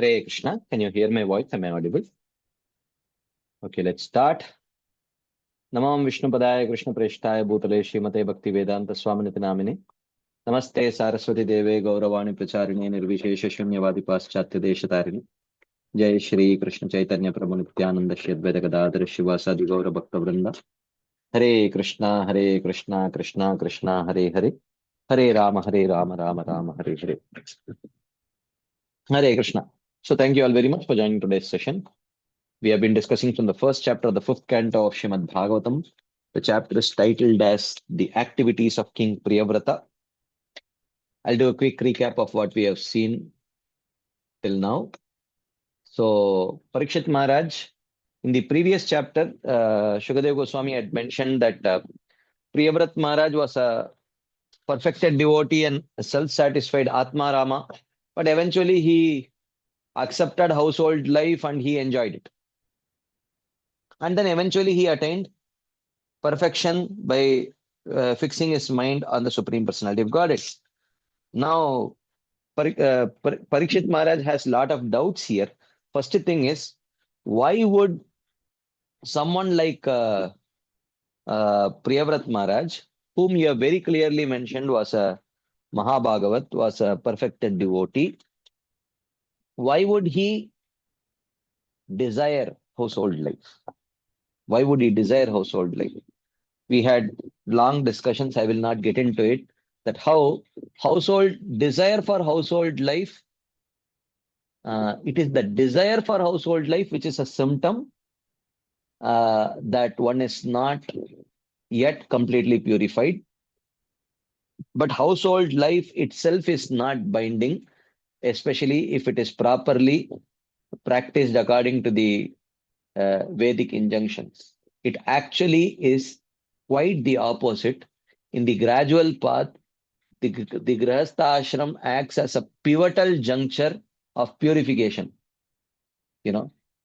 Hare Krishna. Can you hear my voice? Am I audible? Okay, let's start. Namam Vishnu Padaya Krishna Preshtaya Bhutale Srimate Bhakti Vedanta Swaminiti Namine. Namaste Saraswati Deve Gauravani Pracharini Nirvishesha Shunyavadi Paschatya Deshatarini. Jai Shri Krishna Chaitanya Prabhu Nityananda Shri Advaita Gadadhara Shivasadi Gaura Bhakta Vrinda. Hare Krishna, Hare Krishna, Krishna Krishna, Hare Hare. Hare Rama, Hare Rama, Rama Rama, Hare Hare. Hare Krishna. So thank you all very much for joining today's session. We have been discussing from the first chapter of the fifth canto of Srimad Bhagavatam. The chapter is titled as The Activities of King Priyavrata. I'll do a quick recap of what we have seen till now. So, Parikshit Maharaj, in the previous chapter, Shukadev Goswami had mentioned that Priyavrat Maharaj was a perfected devotee and self-satisfied Atma Rama, but eventually he accepted household life and he enjoyed it. And then eventually he attained perfection by fixing his mind on the Supreme Personality of Godhead. Now, Parikshit Maharaj has a lot of doubts here. First thing is, why would someone like Priyavrat Maharaj, whom you have very clearly mentioned was a Mahabhagavat, was a perfected devotee, why would he desire household life? Why would he desire household life? We had long discussions, I will not get into it, that how desire for household life, it is the desire for household life which is a symptom that one is not yet completely purified. But household life itself is not binding, especially if it is properly practiced according to the Vedic injunctions. It actually is quite the opposite. In the gradual path, the Grihastha Ashram acts as a pivotal juncture of purification.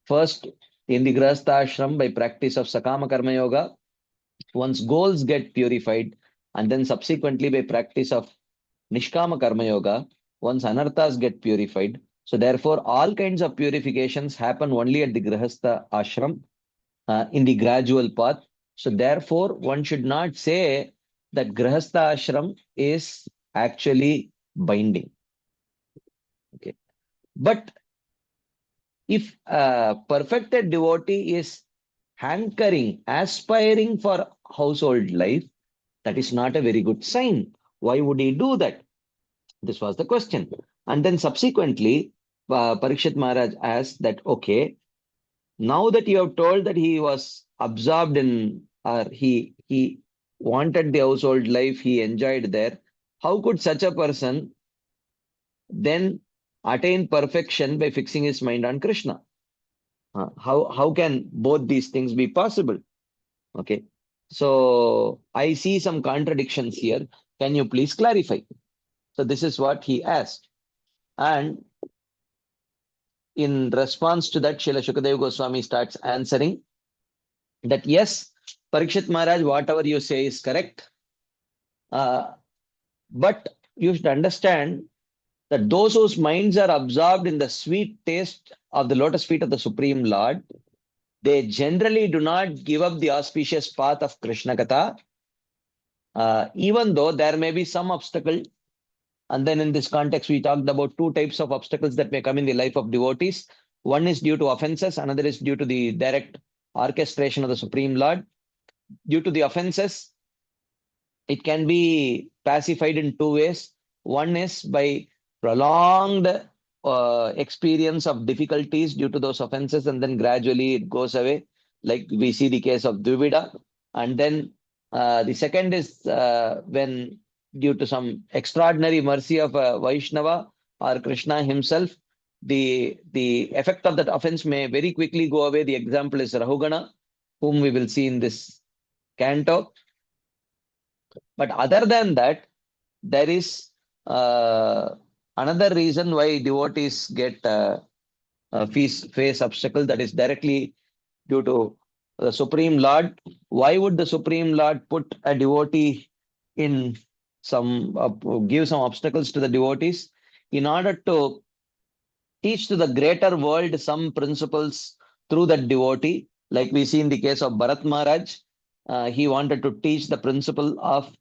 First, in the Grihastha Ashram, by practice of Sakama Karma Yoga, one's goals get purified, and then subsequently by practice of Nishkama Karma Yoga, one's anarthas get purified. So therefore, all kinds of purifications happen only at the Grihastha Ashram in the gradual path. So therefore, one should not say that Grihastha Ashram is actually binding. Okay. But if a perfected devotee is hankering, aspiring for household life, that is not a very good sign. Why would he do that? This was the question. And then subsequently, Parikshit Maharaj asked that, okay, now that you have told that he was absorbed in, or he wanted the household life, he enjoyed there, how could such a person then attain perfection by fixing his mind on Krishna? How can both these things be possible? Okay. So I see some contradictions here. Can you please clarify? So this is what he asked. And in response to that, Srila Shukadev Goswami starts answering that yes, Parikshit Maharaj, whatever you say is correct. But you should understand that those whose minds are absorbed in the sweet taste of the lotus feet of the Supreme Lord, they generally do not give up the auspicious path of Krishna Katha, even though there may be some obstacle. And then in this context, we talked about two types of obstacles that may come in the life of devotees. One is due to offenses, another is due to the direct orchestration of the Supreme Lord. Due to the offenses, it can be pacified in two ways. One is by prolonged experience of difficulties due to those offenses, and then gradually it goes away, like we see the case of Dvivida. And then the second is when, due to some extraordinary mercy of Vaishnava or Krishna himself, the effect of that offense may very quickly go away. The example is Rahugana, whom we will see in this canto. But other than that, there is another reason why devotees get face obstacle, that is directly due to the Supreme Lord. Why would the Supreme Lord put a devotee in some, give some obstacles to the devotees? In order to teach to the greater world some principles through that devotee. Like we see in the case of Bharat Maharaj, he wanted to teach the principle of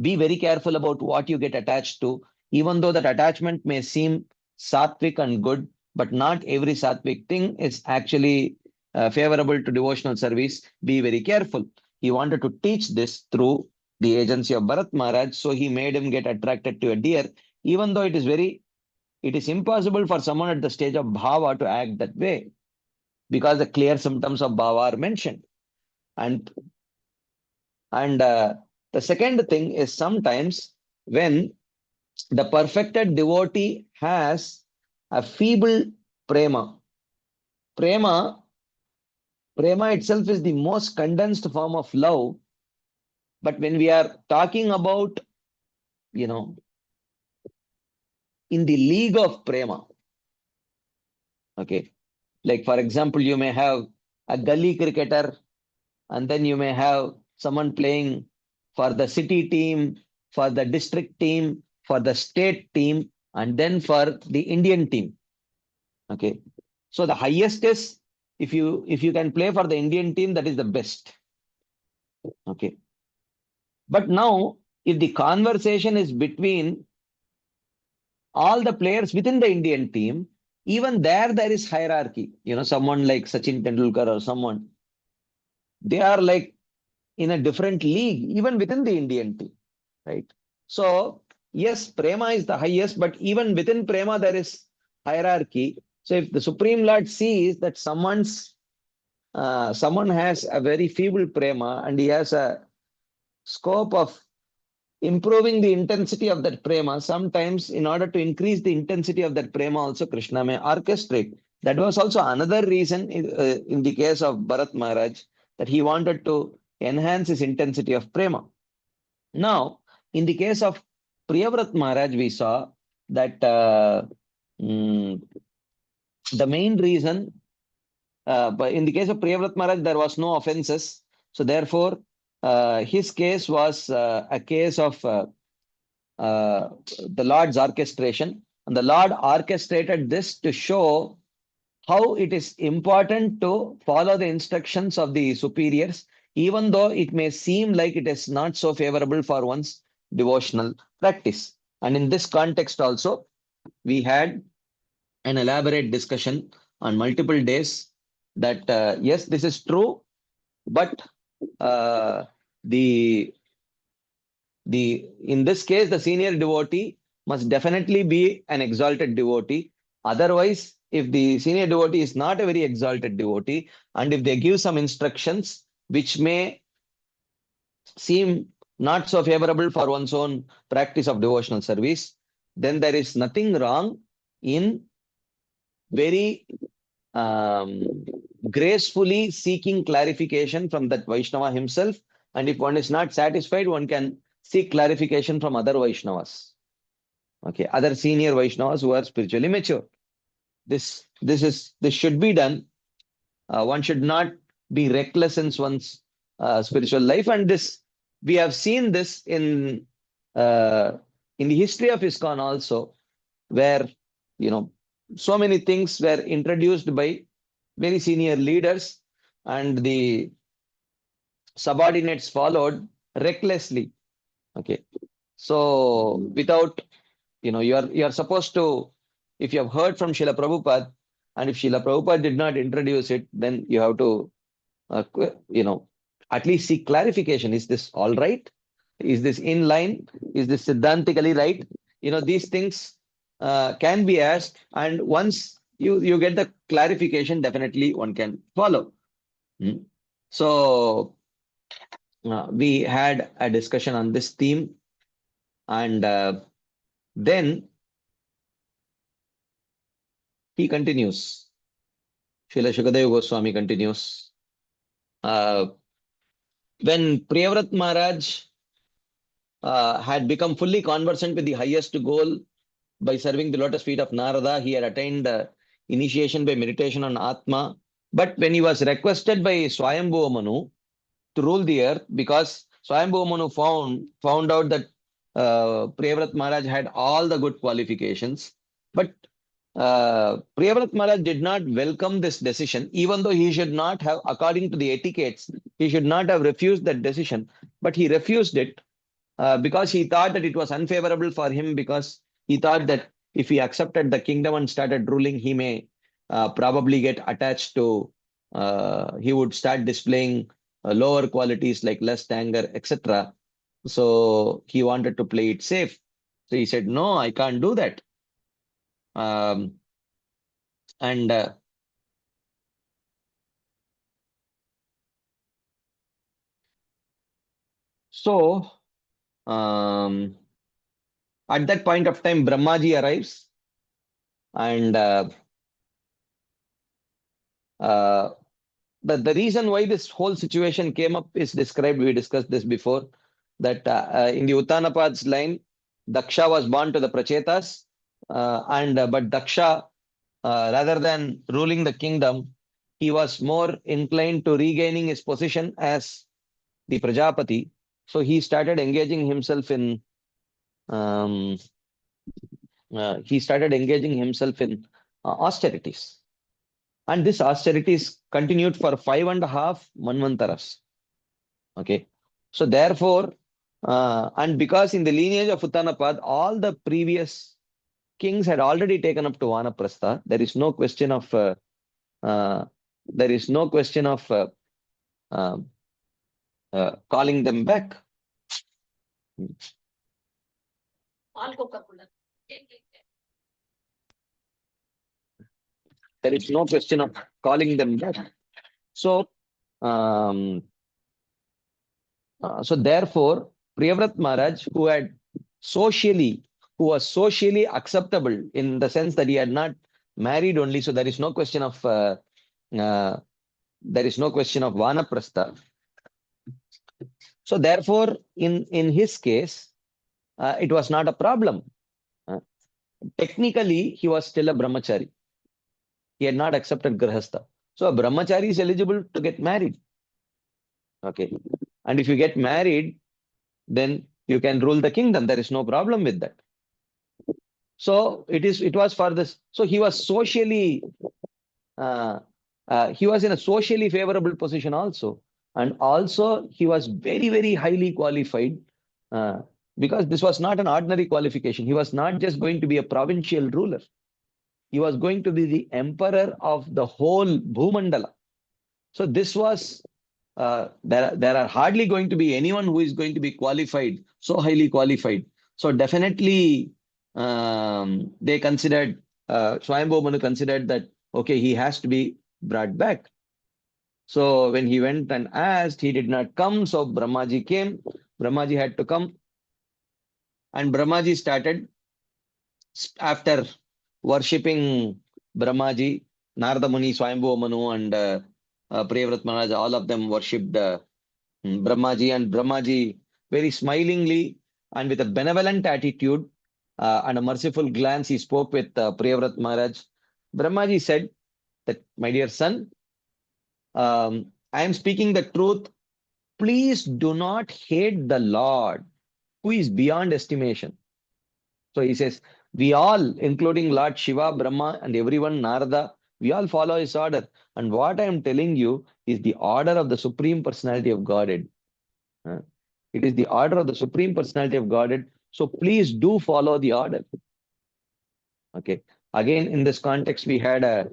be very careful about what you get attached to, even though that attachment may seem sattvic and good, but not every sattvic thing is actually favorable to devotional service. Be very careful. He wanted to teach this through the agency of Bharat Maharaj, so he made him get attracted to a deer, even though it is impossible for someone at the stage of bhava to act that way because the clear symptoms of bhava are mentioned. And and the second thing is sometimes when the perfected devotee has a feeble prema. Prema, prema itself is the most condensed form of love. But when we are talking about, you know, in the league of prema, okay, like for example, you may have a gully cricketer, and then you may have someone playing for the city team, for the district team, for the state team, and then for the Indian team. Okay. So the highest is if you can play for the Indian team, that is the best. Okay. But now, if the conversation is between all the players within the Indian team, even there is hierarchy. Someone like Sachin Tendulkar or someone, they are like in a different league, even within the Indian team, right? So, yes, Prema is the highest, but even within Prema, there is hierarchy. So, if the Supreme Lord sees that someone has a very feeble Prema and he has a scope of improving the intensity of that Prema, sometimes in order to increase the intensity of that Prema, also Krishna may orchestrate. That was also another reason in the case of Bharat Maharaj that he wanted to enhance his intensity of Prema. Now, in the case of Priyavrat Maharaj, we saw that mm, the main reason, but in the case of Priyavrat Maharaj, there was no offenses. So therefore, his case was a case of the Lord's orchestration. And the Lord orchestrated this to show how it is important to follow the instructions of the superiors, even though it may seem like it is not so favorable for one's devotional practice. And in this context also, we had an elaborate discussion on multiple days that yes, this is true, but uh, the in this case, the senior devotee must definitely be an exalted devotee. Otherwise, if the senior devotee is not a very exalted devotee, and if they give some instructions which may seem not so favorable for one's own practice of devotional service, then there is nothing wrong in very gracefully seeking clarification from that Vaishnava himself. And if one is not satisfied, one can seek clarification from other Vaishnavas. Okay, other senior Vaishnavas who are spiritually mature. This should be done. One should not be reckless in one's spiritual life, and this we have seen this uh, in the history of ISKCON also, where so many things were introduced by very senior leaders, and the subordinates followed recklessly. Okay, so without you are supposed to, if you have heard from Srila Prabhupada, and if Srila Prabhupada did not introduce it, then you have to at least seek clarification. Is this all right? Is this in line? Is this Siddhantically right? These things can be asked, and once you get the clarification, definitely one can follow. Hmm. So we had a discussion on this theme, and then he continues. Srila Shukadeva Goswami continues. When Priyavrat Maharaj had become fully conversant with the highest goal by serving the lotus feet of Narada, he had attained initiation by meditation on Atma. But when he was requested by Swayambhuva Manu to rule the earth, because Swayambhuva Manu found out that Priyavrat Maharaj had all the good qualifications, but Priyavrat Maharaj did not welcome this decision, even though he should not have, according to the etiquettes, he should not have refused that decision, but he refused it because he thought that it was unfavorable for him, because he thought that if he accepted the kingdom and started ruling, he may probably get attached to, he would start displaying lower qualities like lust, anger, etc. So he wanted to play it safe. So he said, no, I can't do that. And so um, at that point of time, Brahmaji arrives, and uh, the reason why this whole situation came up is described. We discussed this before, that in the Uttanapad's line, Daksha was born to the Prachetas, and but Daksha, rather than ruling the kingdom, he was more inclined to regaining his position as the Prajapati. So he started engaging himself in um, austerities. And this austerities continued for 5.5 manvantaras. Okay. So therefore, and because in the lineage of Uttanapad, all the previous kings had already taken up to Vanaprastha, there is no question of uh, there is no question of uh, calling them back. There is no question of calling them back. So, so therefore, Priyavrat Maharaj, socially, who was socially acceptable in the sense that he had not married only, so uh, there is no question of Vanaprastha. So therefore, in his case, it was not a problem. Uh, Technically, he was still a brahmachari. He had not accepted grahastha. So a brahmachari is eligible to get married. Okay. And if you get married, then you can rule the kingdom. There is no problem with that. So it was for this. So uh, he was in a socially favorable position also. And also he was very, very highly qualified, uh, because this was not an ordinary qualification. He was not just going to be a provincial ruler. He was going to be the emperor of the whole Bhumandala. So this was, there are hardly going to be anyone who is going to be qualified, so highly qualified. So definitely, they considered, Swayambhu Manu considered that, okay, he has to be brought back. So when he went and asked, he did not come. So Brahmaji came. Brahmaji had to come. And Brahmaji started, after worshipping Brahmaji, Narada Muni, Swayambhu Manu, and Priyavrat Maharaj, all of them worshipped Brahmaji, and Brahmaji very smilingly and with a benevolent attitude and a merciful glance, he spoke with Priyavrat Maharaj. Brahmaji said that, my dear son, I am speaking the truth. Please do not hate the Lord, who is beyond estimation. So he says, we all, including Lord Shiva, Brahma, and everyone, Narada, we all follow his order. And what I am telling you is the order of the Supreme Personality of Godhead. It is the order of the Supreme Personality of Godhead. So please do follow the order. Okay. Again, in this context, we had a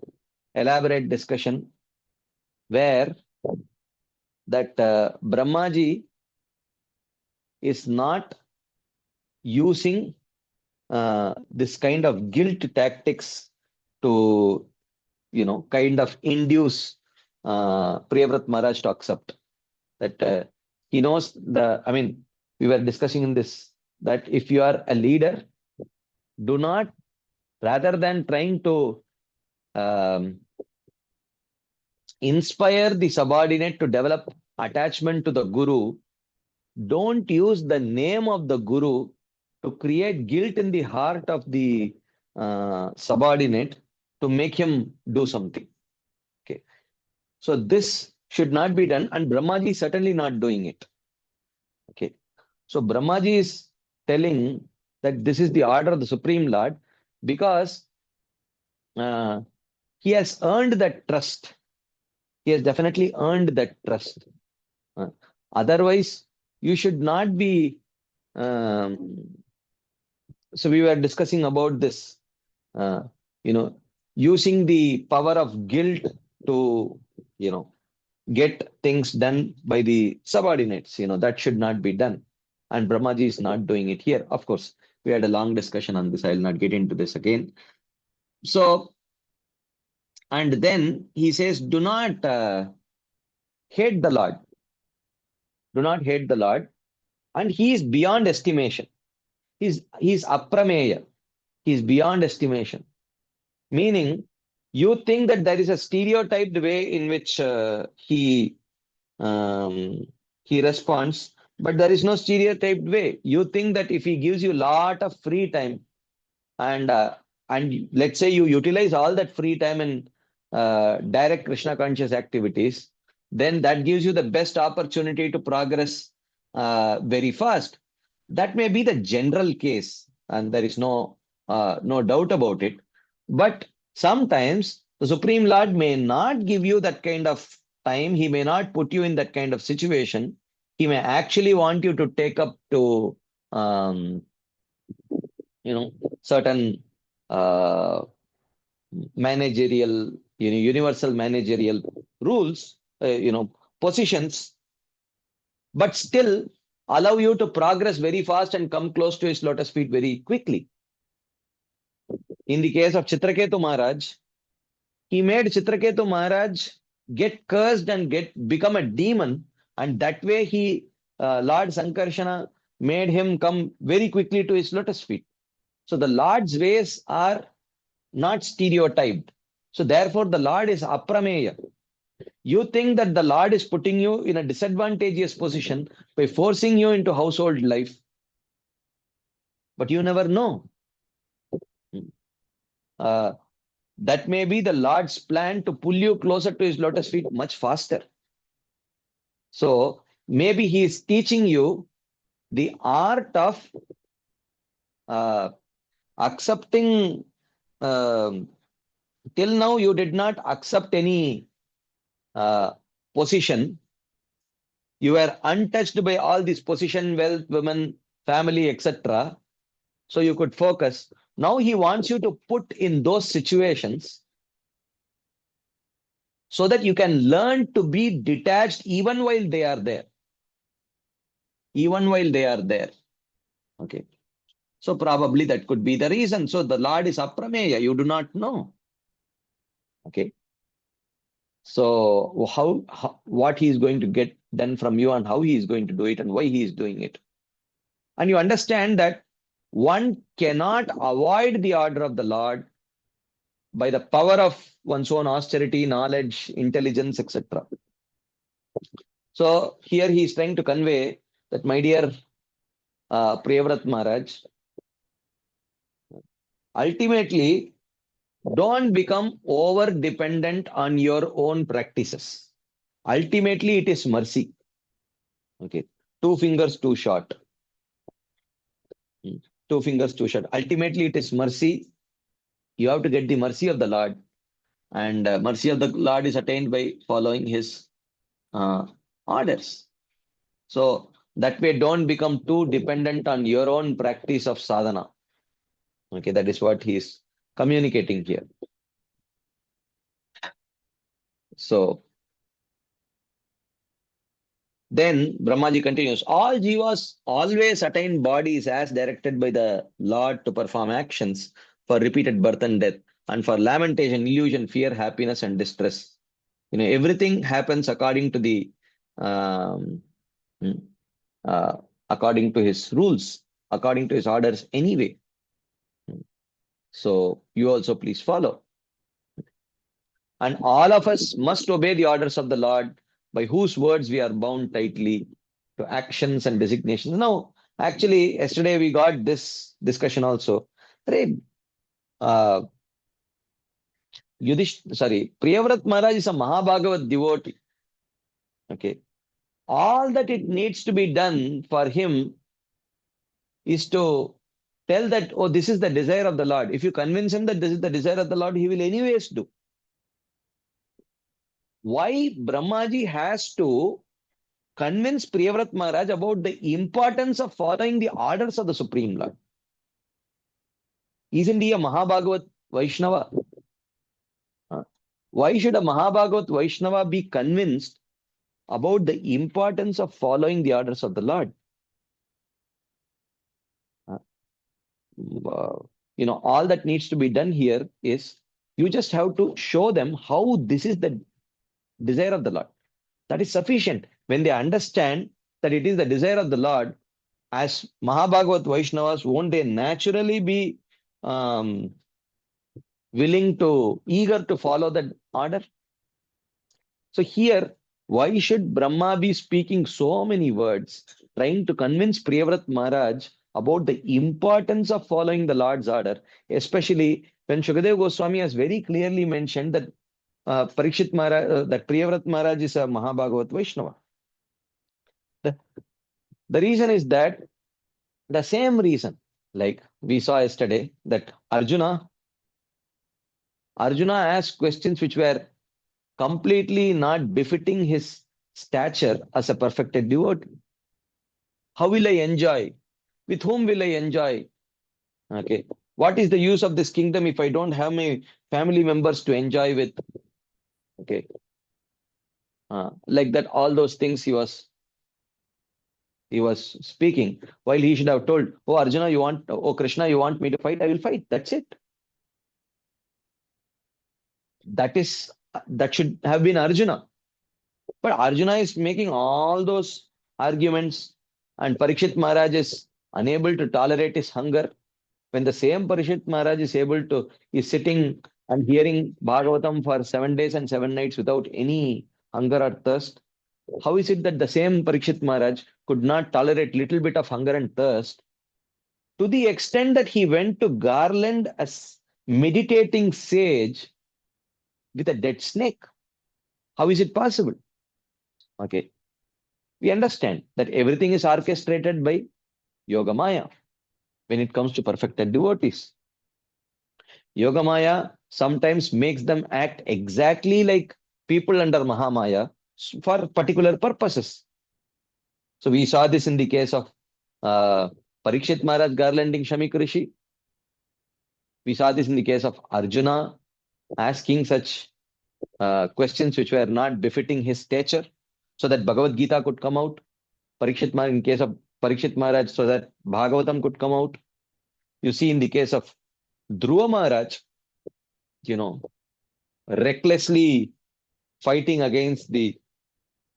elaborate discussion where that Brahmaji is not using this kind of guilt tactics to, kind of induce Priyavrat Maharaj to accept that he knows we were discussing in this, that if you are a leader, do not, rather than trying to um, inspire the subordinate to develop attachment to the guru, don't use the name of the guru to create guilt in the heart of the subordinate to make him do something. Okay. So this should not be done, and Brahmaji is certainly not doing it. Okay. So Brahmaji is telling that this is the order of the Supreme Lord, because uh, he has earned that trust. He has definitely earned that trust. Uh, Otherwise, you should not be. Um, so we were discussing about this. Uh, you know, using the power of guilt to, you know, get things done by the subordinates. That should not be done. And Brahmaji is not doing it here. Of course, we had a long discussion on this. I will not get into this again. So, and then he says, do not hate the Lord. Do not hate the Lord. And he is beyond estimation. He's aprameya. He's beyond estimation. Meaning, you think that there is a stereotyped way in which um, he responds, but there is no stereotyped way. You think that if he gives you a lot of free time, and let's say you utilize all that free time in direct Krishna conscious activities, then that gives you the best opportunity to progress very fast. That may be the general case, and there is no doubt about it. But sometimes the Supreme Lord may not give you that kind of time. He may not put you in that kind of situation. He may actually want you to take up to um, certain uh, managerial, universal managerial rules, positions, but still allow you to progress very fast and come close to his lotus feet very quickly. In the case of Chitraketu Maharaj, he made Chitraketu Maharaj get cursed and become a demon, and that way Lord Sankarsana made him come very quickly to his lotus feet. So the Lord's ways are not stereotyped. So therefore, the Lord is aprameya. You think that the Lord is putting you in a disadvantageous position by forcing you into household life, but you never know. Uh, that may be the Lord's plan to pull you closer to his lotus feet much faster. So maybe he is teaching you the art of uh, accepting. um till now, you did not accept any uh, position. You were untouched by all this position, wealth, women, family, etc. So you could focus. Now he wants you to put in those situations so that you can learn to be detached even while they are there. Even while they are there. Okay. So probably that could be the reason. So the Lord is aprameya. You do not know. Okay. So what he is going to get done from you and how he is going to do it and why he is doing it. And you understand that one cannot avoid the order of the Lord by the power of one's own austerity, knowledge, intelligence, etc. So here he is trying to convey that, my dear Priyavrat Maharaj, ultimately, don't become over dependent on your own practices. Ultimately, it is mercy. Okay. Two fingers too short. Two fingers too short. Ultimately, it is mercy. You have to get the mercy of the Lord. And mercy of the Lord is attained by following his orders. So that way, don't become too dependent on your own practice of sadhana. Okay, that is what he is communicating here. So then Brahmaji continues, all jivas always attain bodies as directed by the Lord to perform actions for repeated birth and death, and for lamentation, illusion, fear, happiness, and distress. Everything happens according to the um, uh, according to his rules, according to his orders anyway. So you also please follow. And all of us must obey the orders of the Lord, by whose words we are bound tightly to actions and designations. Now, actually, yesterday we got this discussion also. Priyavrat Maharaj is a Mahabhagavat devotee. Okay. All that it needs to be done for him is to tell that, oh, this is the desire of the Lord. If you convince him that this is the desire of the Lord, he will anyways do. Why Brahmaji has to convince Priyavrat Maharaj about the importance of following the orders of the Supreme Lord? Isn't he a Mahabhagavat Vaishnava? Why should a Mahabhagavat Vaishnava be convinced about the importance of following the orders of the Lord? Uh, all that needs to be done here is you just have to show them how this is the desire of the Lord. That is sufficient. When they understand that it is the desire of the Lord, as Mahabhagavat Vaishnavas, won't they naturally be um, eager to follow that order? So here, why should Brahma be speaking so many words, trying to convince Priyavrat Maharaj about the importance of following the Lord's order, especially when Shukadeva Goswami has very clearly mentioned that Parikshit Maharaj, that Priyavrat Maharaj is a Mahabhagavat Vaishnava. The, the reason is that the same reason, like we saw yesterday, that Arjuna asked questions which were completely not befitting his stature as a perfected devotee. How will I enjoy? With whom will I enjoy? Okay. What is the use of this kingdom if I don't have my family members to enjoy with? Okay. Like that, all those things he was speaking, while he should have told, oh Arjuna, oh Krishna, you want me to fight? I will fight. That's it. That should have been Arjuna. But Arjuna is making all those arguments, and Parikshit Maharaj is unable to tolerate his hunger. When the same Parikshit Maharaj is sitting and hearing Bhagavatam for 7 days and 7 nights without any hunger or thirst, how is it that the same Parikshit Maharaj could not tolerate little bit of hunger and thirst to the extent that he went to garland a meditating sage with a dead snake? How is it possible? Okay. We understand that everything is orchestrated by Yogamaya when it comes to perfected devotees. Yogamaya sometimes makes them act exactly like people under Mahamaya for particular purposes. So we saw this in the case of Parikshit Maharaj garlanding Shamik Rishi. We saw this in the case of Arjuna asking such questions which were not befitting his stature, so that Bhagavad Gita could come out. Parikshit Maharaj, in case of Parikshit Maharaj, so that Bhagavatam could come out. You see, in the case of Dhruva Maharaj, recklessly fighting against the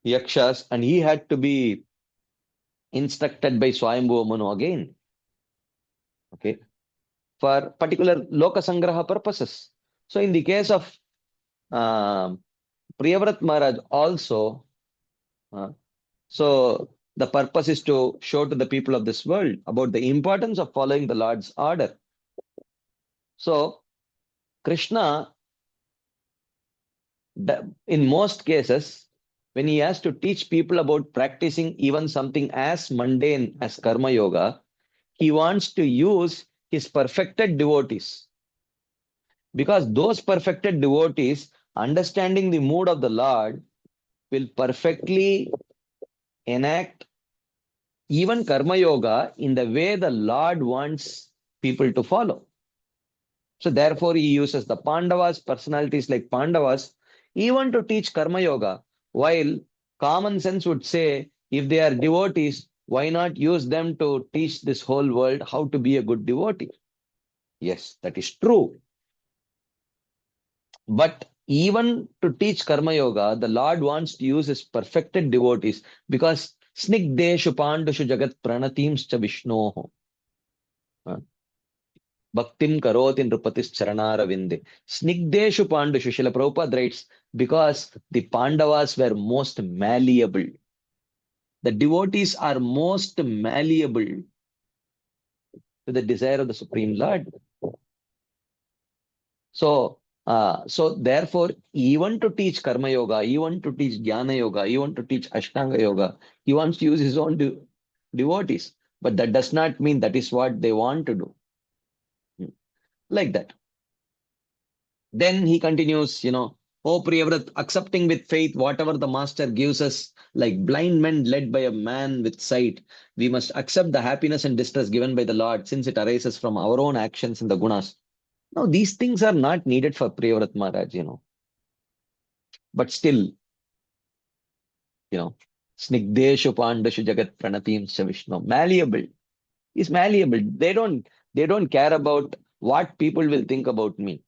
Yakshas, and he had to be instructed by Swayambhuva Manu again. Okay. For particular Loka Sangraha purposes. So in the case of Priyavrat Maharaj also, so the purpose is to show to the people of this world about the importance of following the Lord's order. So Krishna, in most cases, when he has to teach people about practicing even something as mundane as Karma Yoga, he wants to use his perfected devotees. Because those perfected devotees, understanding the mood of the Lord, will perfectly enact even Karma Yoga in the way the Lord wants people to follow. So therefore, he uses the Pandavas, personalities like Pandavas, even to teach Karma Yoga, while common sense would say, if they are devotees, why not use them to teach this whole world how to be a good devotee? Yes, that is true. But even to teach Karma Yoga, the Lord wants to use his perfected devotees, because Snigdeshu Pandushu Jagat Pranatimscha Vishnoho. Bhaktim Karoti Nrupatis Charanaravinde. Snigdeshu Pandushu, Srila Prabhupada writes, because the Pandavas were most malleable. The devotees are most malleable to the desire of the Supreme Lord. So therefore, even to teach Karma Yoga, even to teach Jnana Yoga, even to teach Ashtanga Yoga, he wants to use his own devotees. But that does not mean that is what they want to do. Like that. Then he continues, oh Priyavrat, accepting with faith whatever the master gives us, like blind men led by a man with sight, we must accept the happiness and distress given by the Lord, since it arises from our own actions in the gunas. Now, these things are not needed for Priyavrat Maharaj, but still, you know, Snigdeshu Pandashu Jagat Pranatim Vishnu, malleable. Is malleable. They don't care about what people will think about me.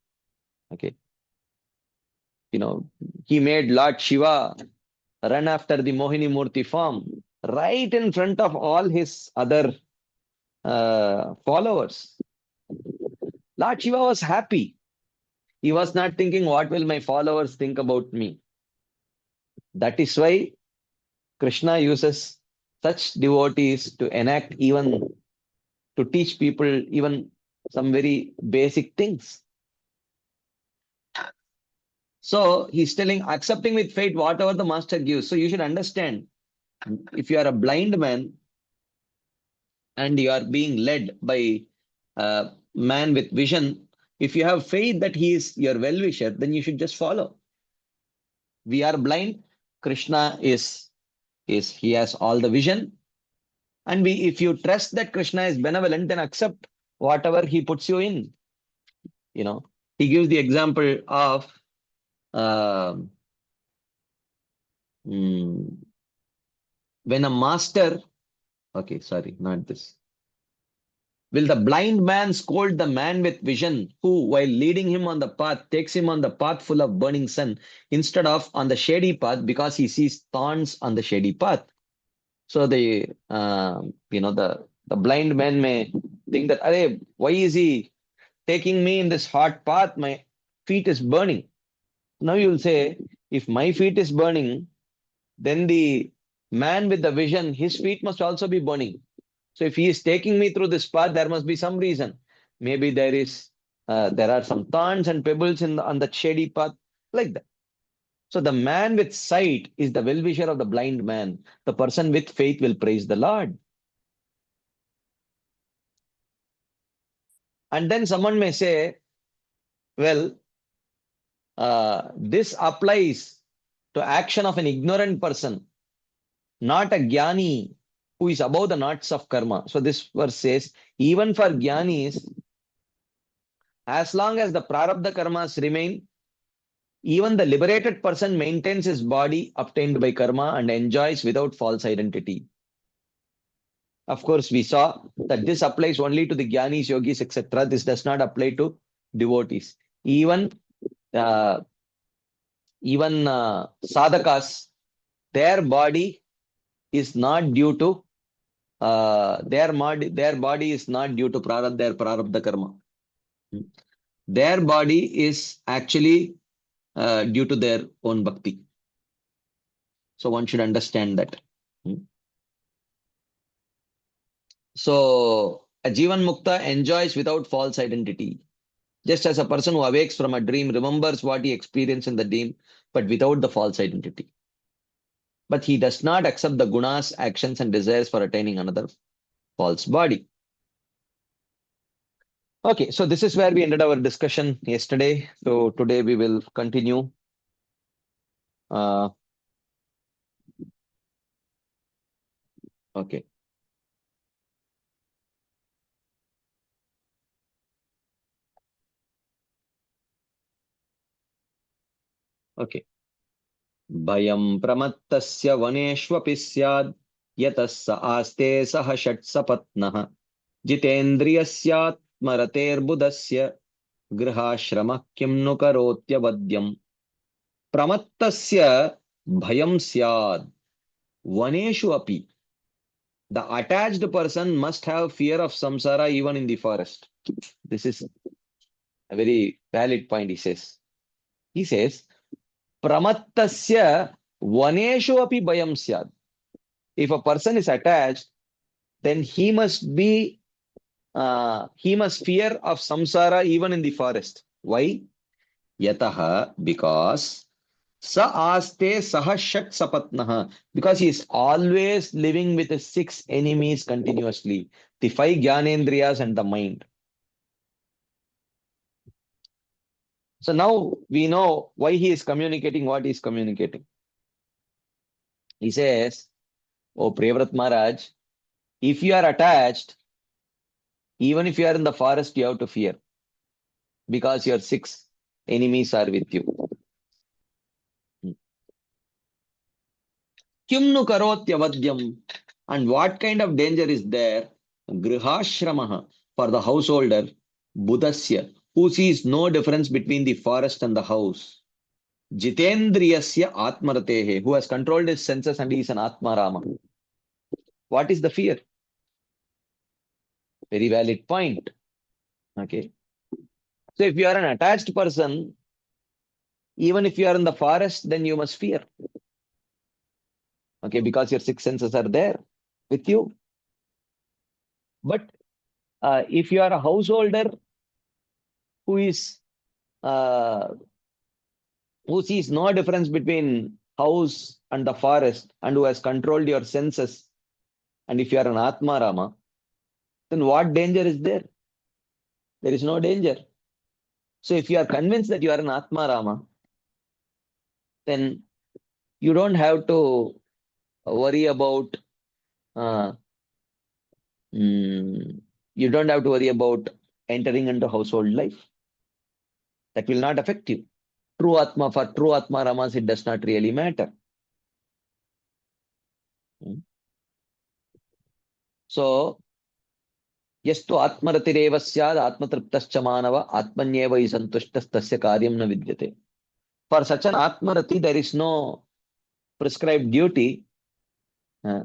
Okay. You know, he made Lord Shiva run after the Mohini Murti form right in front of all his other followers. Lord Shiva was happy. He was not thinking, what will my followers think about me? That is why Krishna uses such devotees to enact, even to teach people even some very basic things. So he's telling, accepting with faith whatever the master gives. So you should understand, if you are a blind man and you are being led by a man with vision, if you have faith that he is your well-wisher, then you should just follow. We are blind. Krishna is he has all the vision. And if you trust that Krishna is benevolent, then accept whatever he puts you in. He gives the example of um, mm, when a master, okay, sorry, not this. Will the blind man scold the man with vision, who, while leading him on the path, takes him on the path full of burning sun, instead of on the shady path, because he sees thorns on the shady path? So the blind man may think that, Arey, why is he taking me in this hot path? My feet is burning. Now you will say, if my feet is burning, then the man with the vision, his feet must also be burning. So if he is taking me through this path, there must be some reason. Maybe there are some thorns and pebbles on that shady path, like that. So the man with sight is the well-wisher of the blind man. The person with faith will praise the Lord. And then someone may say, well, this applies to action of an ignorant person, not a jnani who is above the knots of karma. So this verse says, even for jnanis, as long as the prarabdha karmas remain, even the liberated person maintains his body obtained by karma and enjoys without false identity. Of course, we saw that this applies only to the jnanis, yogis, etc. This does not apply to devotees. Uh, even sadhakas, their body is not due to their body is not due to their prarabdha karma. Their body is actually due to their own bhakti. So one should understand that. So a Jivan Mukta enjoys without false identity. Just as a person who awakes from a dream remembers what he experienced in the dream, but without the false identity. But he does not accept the gunas, actions, and desires for attaining another false body. Okay, so this is where we ended our discussion yesterday. So today we will continue. Okay. Okay. Bhayam pramattasya vaneshvapi syad yatasya aste saha shat sapatnah jitendriyasyaatmarater budasya grihashrama kim nu karotyavadyam pramattasya bhayam syad vaneshu api. The attached person must have fear of samsara even in the forest. This is a very valid point, he says. He says, pramattasya vaneshu api bhayam syad. If a person is attached, then he must fear of samsara even in the forest. Why? Yataha, because sa aste saha shat sapatnaha, because he is always living with the six enemies continuously, the five jnanendriyas and the mind. So now we know why he is communicating what he is communicating. He says, "Oh Priyavrat Maharaj, if you are attached, even if you are in the forest, you have to fear because your six enemies are with you. Kim nu karotyavadyam. And what kind of danger is there? Grihashramaha, for the householder, Budasya, who sees no difference between the forest and the house. Jitendriyasya Atmaratehe, who has controlled his senses and he is an Atmarama. What is the fear? Very valid point. Okay. So if you are an attached person, even if you are in the forest, then you must fear. Okay, because your six senses are there with you. But if you are a householder who is uh, who sees no difference between house and the forest and who has controlled your senses, and if you are an Atmarama, then what danger is there? There is no danger. So if you are convinced that you are an Atmarama, then you don't have to worry about uh, you don't have to worry about entering into household life. That will not affect you. True Atma, for true Atma Ramas, it does not really matter. So, yastu atmaratireva syad atmatriptascha manava atmanyeva isantushtas tasya karyam na vidyate. For such an atmarati, there is no prescribed duty. Uh,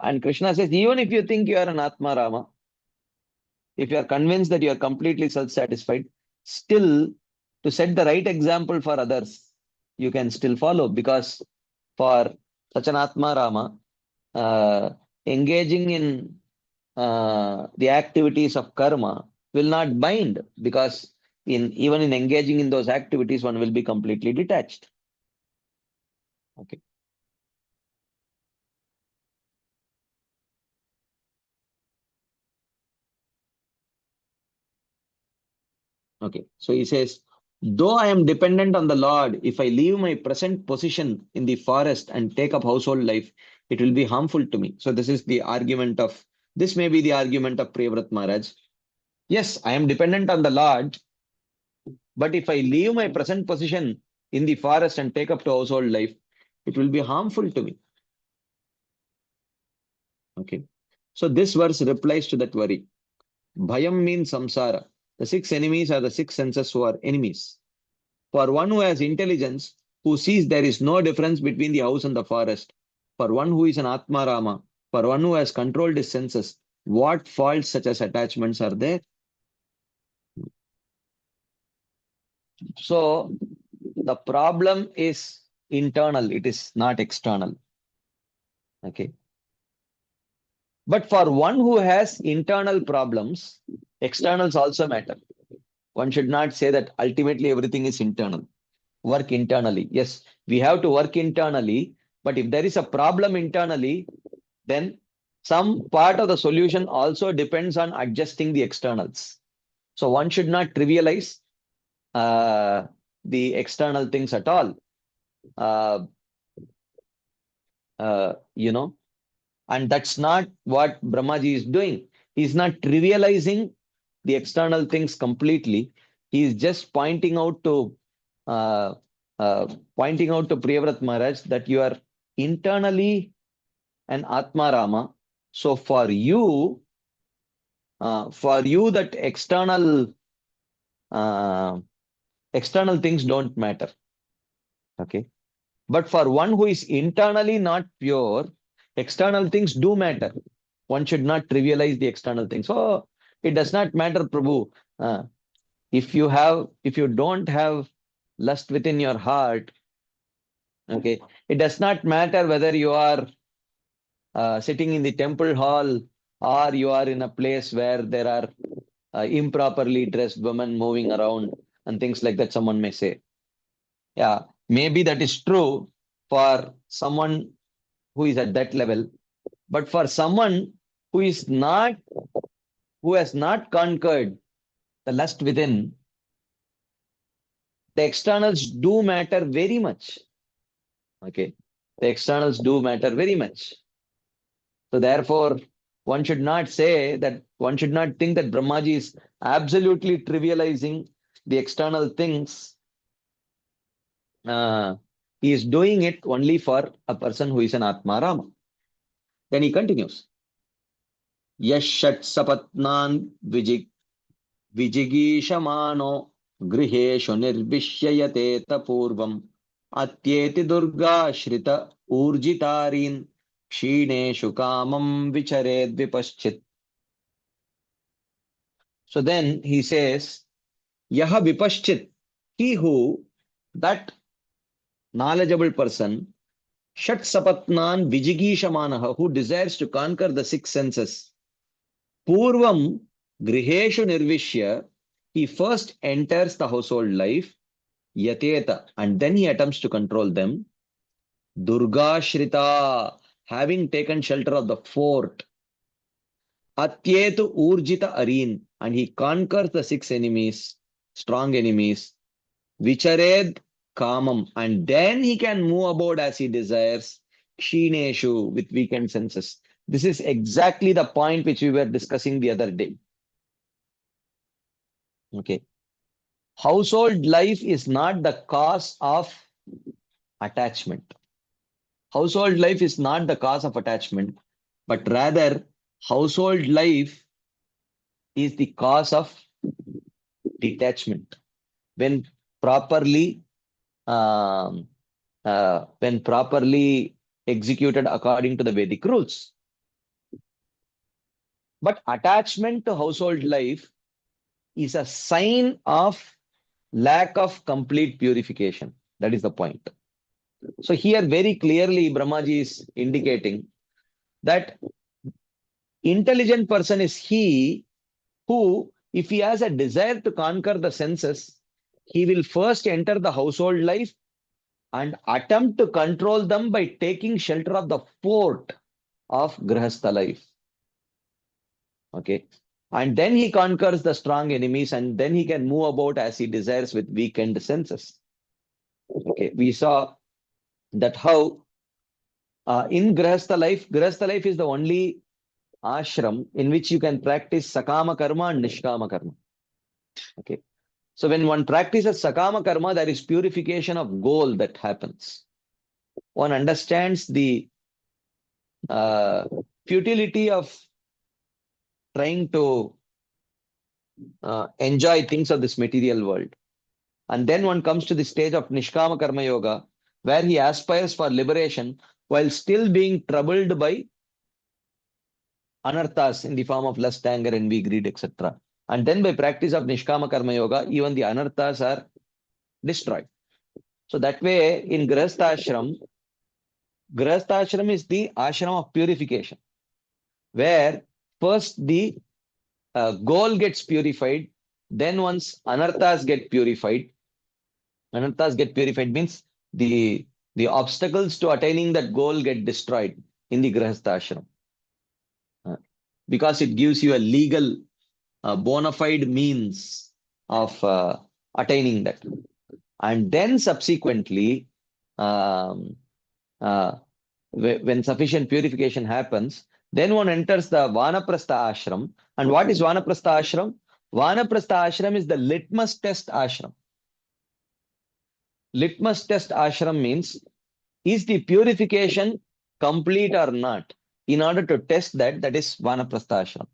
and Krishna says, even if you think you are an Atma Rama, if you are convinced that you are completely self-satisfied, still to set the right example for others, you can still follow, because for such an Atma Rama, engaging in the activities of karma will not bind, because even in engaging in those activities, one will be completely detached. Okay. Okay. So he says, though I am dependent on the Lord, if I leave my present position in the forest and take up household life, it will be harmful to me. So this may be the argument of Priyavrat Maharaj. Yes, I am dependent on the Lord, but if I leave my present position in the forest and take up to household life, it will be harmful to me. Okay. So this verse replies to that worry. Bhayam means samsara. The six enemies are the six senses who are enemies. For one who has intelligence, who sees there is no difference between the house and the forest, for one who is an Atma Rama, for one who has controlled his senses, what faults such as attachments are there? So the problem is internal, it is not external. Okay. But for one who has internal problems, externals also matter. One should not say that ultimately everything is internal. Work internally. Yes, we have to work internally, but if there is a problem internally, then some part of the solution also depends on adjusting the externals. So one should not trivialize the external things at all. Uh, you know, and that's not what Brahmaji is doing. He's not trivializing the external things completely. He is just uh, pointing out to Priyavrat Maharaj that you are internally an Atma Rama. So for you that uh, external things don't matter. Okay. But for one who is internally not pure, external things do matter. One should not trivialize the external things. Oh, it does not matter, Prabhu. Uh, if you don't have lust within your heart, okay, it does not matter whether you are sitting in the temple hall or you are in a place where there are improperly dressed women moving around and things like that, someone may say. Yeah, maybe that is true for someone who is at that level, but for someone who is not, who has not conquered the lust within, The externals do matter very much. Okay. The externals do matter very much. So therefore, one should not say that, one should not think that Brahmaji is absolutely trivializing the external things. Uh, he is doing it only for a person who is an Atmarama. Then he continues. Yashat sapatnan vijigishamano griheshu nirbhishyayate tapurvam atyeti durga shrita urjitarin kshineshu kamam vichared vipaschit. So then he says, Yaha vipaschit, he who, that knowledgeable person, Shat sapatnan vijigishamanaha, who desires to conquer the six senses. Purvam griheshu nirvishya, he first enters the household life, yateta, and then he attempts to control them. Durga Shrita, having taken shelter of the fort. Atyetu urjita areen, and he conquers the six enemies, strong enemies. Vichared kamam, and then he can move about as he desires. Kshineshu, with weakened senses. This is exactly the point which we were discussing the other day. Okay. Household life is not the cause of attachment. Household life is not the cause of attachment, but rather household life is the cause of detachment. When properly um, when properly executed according to the Vedic rules. But attachment to household life is a sign of lack of complete purification. That is the point. So here very clearly Brahmaji is indicating that intelligent person is he who, if he has a desire to conquer the senses, he will first enter the household life and attempt to control them by taking shelter of the fort of Grihastha life. Okay. And then he conquers the strong enemies and then he can move about as he desires with weakened senses. Okay. We saw that how in Grihastha life is the only ashram in which you can practice Sakama Karma and Nishkama Karma. Okay. So when one practices Sakama Karma, there is purification of goal that happens. One understands the futility of trying to enjoy things of this material world. And then one comes to the stage of Nishkama Karma Yoga, where he aspires for liberation while still being troubled by anarthas in the form of lust, anger, envy, greed, etc. And then by practice of Nishkama Karma Yoga, even the anarthas are destroyed. So that way, in Grihastha ashram is the ashram of purification, where first the goal gets purified, then once anarthas get purified means the obstacles to attaining that goal get destroyed in the Grihastha ashram. Because it gives you a legal, bona fide means of attaining that. And then subsequently, um, uh, when sufficient purification happens, then one enters the Vanaprastha ashram. And what is Vanaprastha ashram? Vanaprastha ashram is the litmus test ashram. Litmus test ashram means, is the purification complete or not? In order to test that, that is Vanaprastha ashram.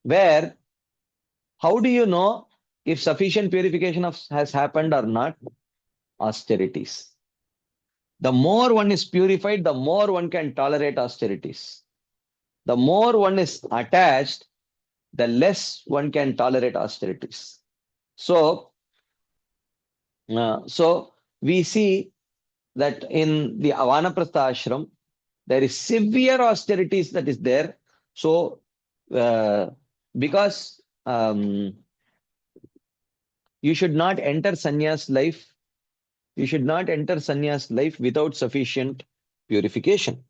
Where, how do you know if sufficient purification has happened or not? Austerities. The more one is purified, the more one can tolerate austerities. The more one is attached, the less one can tolerate austerities. So we see that in the Vanaprastha ashram, there is severe austerities that is there. So because you should not enter sannyas life, without sufficient purification.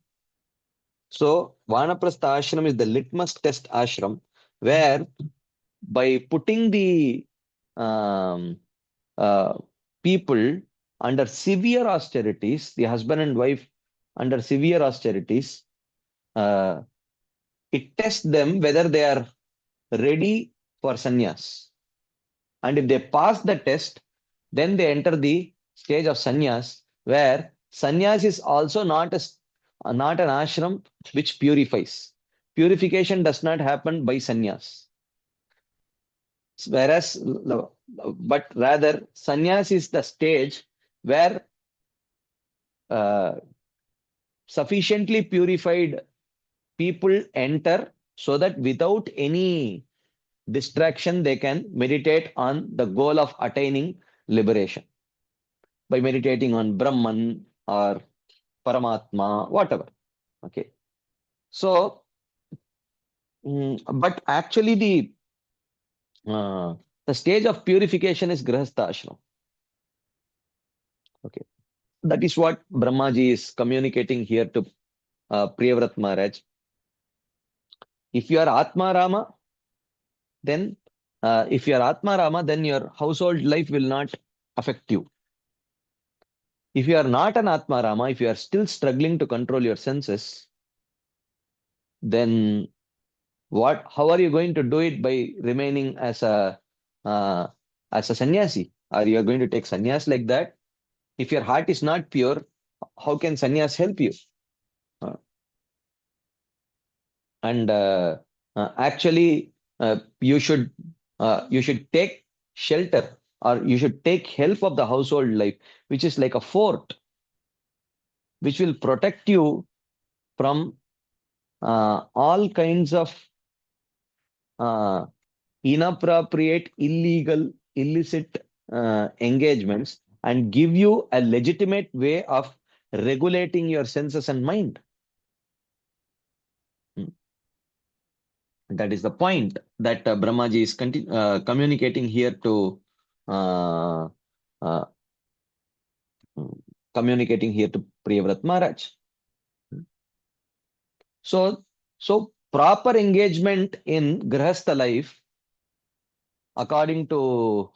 So Vanaprastha ashram is the litmus test ashram, where by putting the people under severe austerities, the husband and wife under severe austerities, uh, it tests them whether they are ready for sannyas. And if they pass the test, then they enter the stage of sannyas, where sannyas is also not an ashram which purifies. Purification does not happen by sannyas. Whereas, but rather, sannyas is the stage where uh, sufficiently purified people enter so that without any distraction, they can meditate on the goal of attaining liberation by meditating on Brahman or Paramatma, whatever. Okay. So, but actually, uh, the stage of purification is Grihastha ashram. Okay. That is what Brahmaji is communicating here to Priyavrat Maharaj. If you are Atma Rama, then if you are Atma Rama, then your household life will not affect you. If you are not an Atma Rama, if you are still struggling to control your senses, then how are you going to do it by remaining uh, as a sannyasi? Are you going to take sannyas like that? If your heart is not pure, how can sannyas help you? Uh, and actually, you should take shelter, or you should take help of the household life, which is like a fort, which will protect you from all kinds of uh, inappropriate, illegal, illicit engagements, and give you a legitimate way of regulating your senses and mind. Hmm. That is the point that Brahmaji is communicating here to uh, uh, mm, communicating here to Priyavrat Maharaj. So, so proper engagement in Grihastha life, according to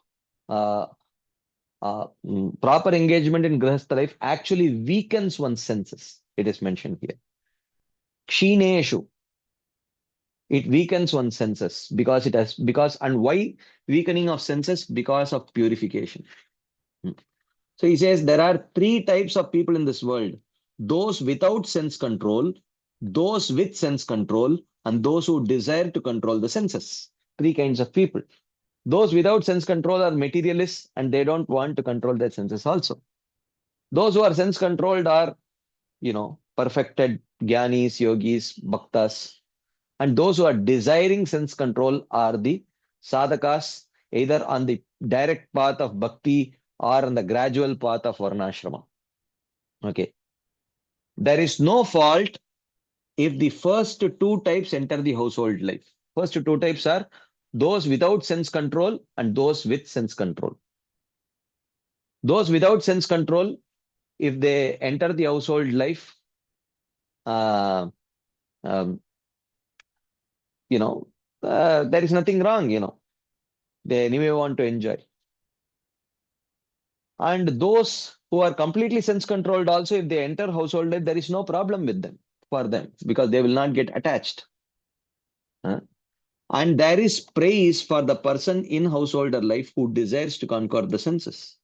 uh, proper engagement in Grihastha life actually weakens one's senses. It is mentioned here. Kshineshu, it weakens one's senses and why weakening of senses? Because of purification. Hmm. So he says there are three types of people in this world: those without sense control, those with sense control, and those who desire to control the senses. Three kinds of people. Those without sense control are materialists and they don't want to control their senses also. Those who are sense controlled are, perfected jnanis, yogis, bhaktas. And those who are desiring sense control are the sadhakas, either on the direct path of bhakti or on the gradual path of varnashrama. Okay. There is no fault if the first two types enter the household life. First two types are those without sense control and those with sense control. Those without sense control, if they enter the household life, uh, um, you know, there is nothing wrong, They anyway want to enjoy. And those who are completely sense controlled also, if they enter household life, there is no problem with them, for them, because they will not get attached. And there is praise for the person in householder life who desires to conquer the senses,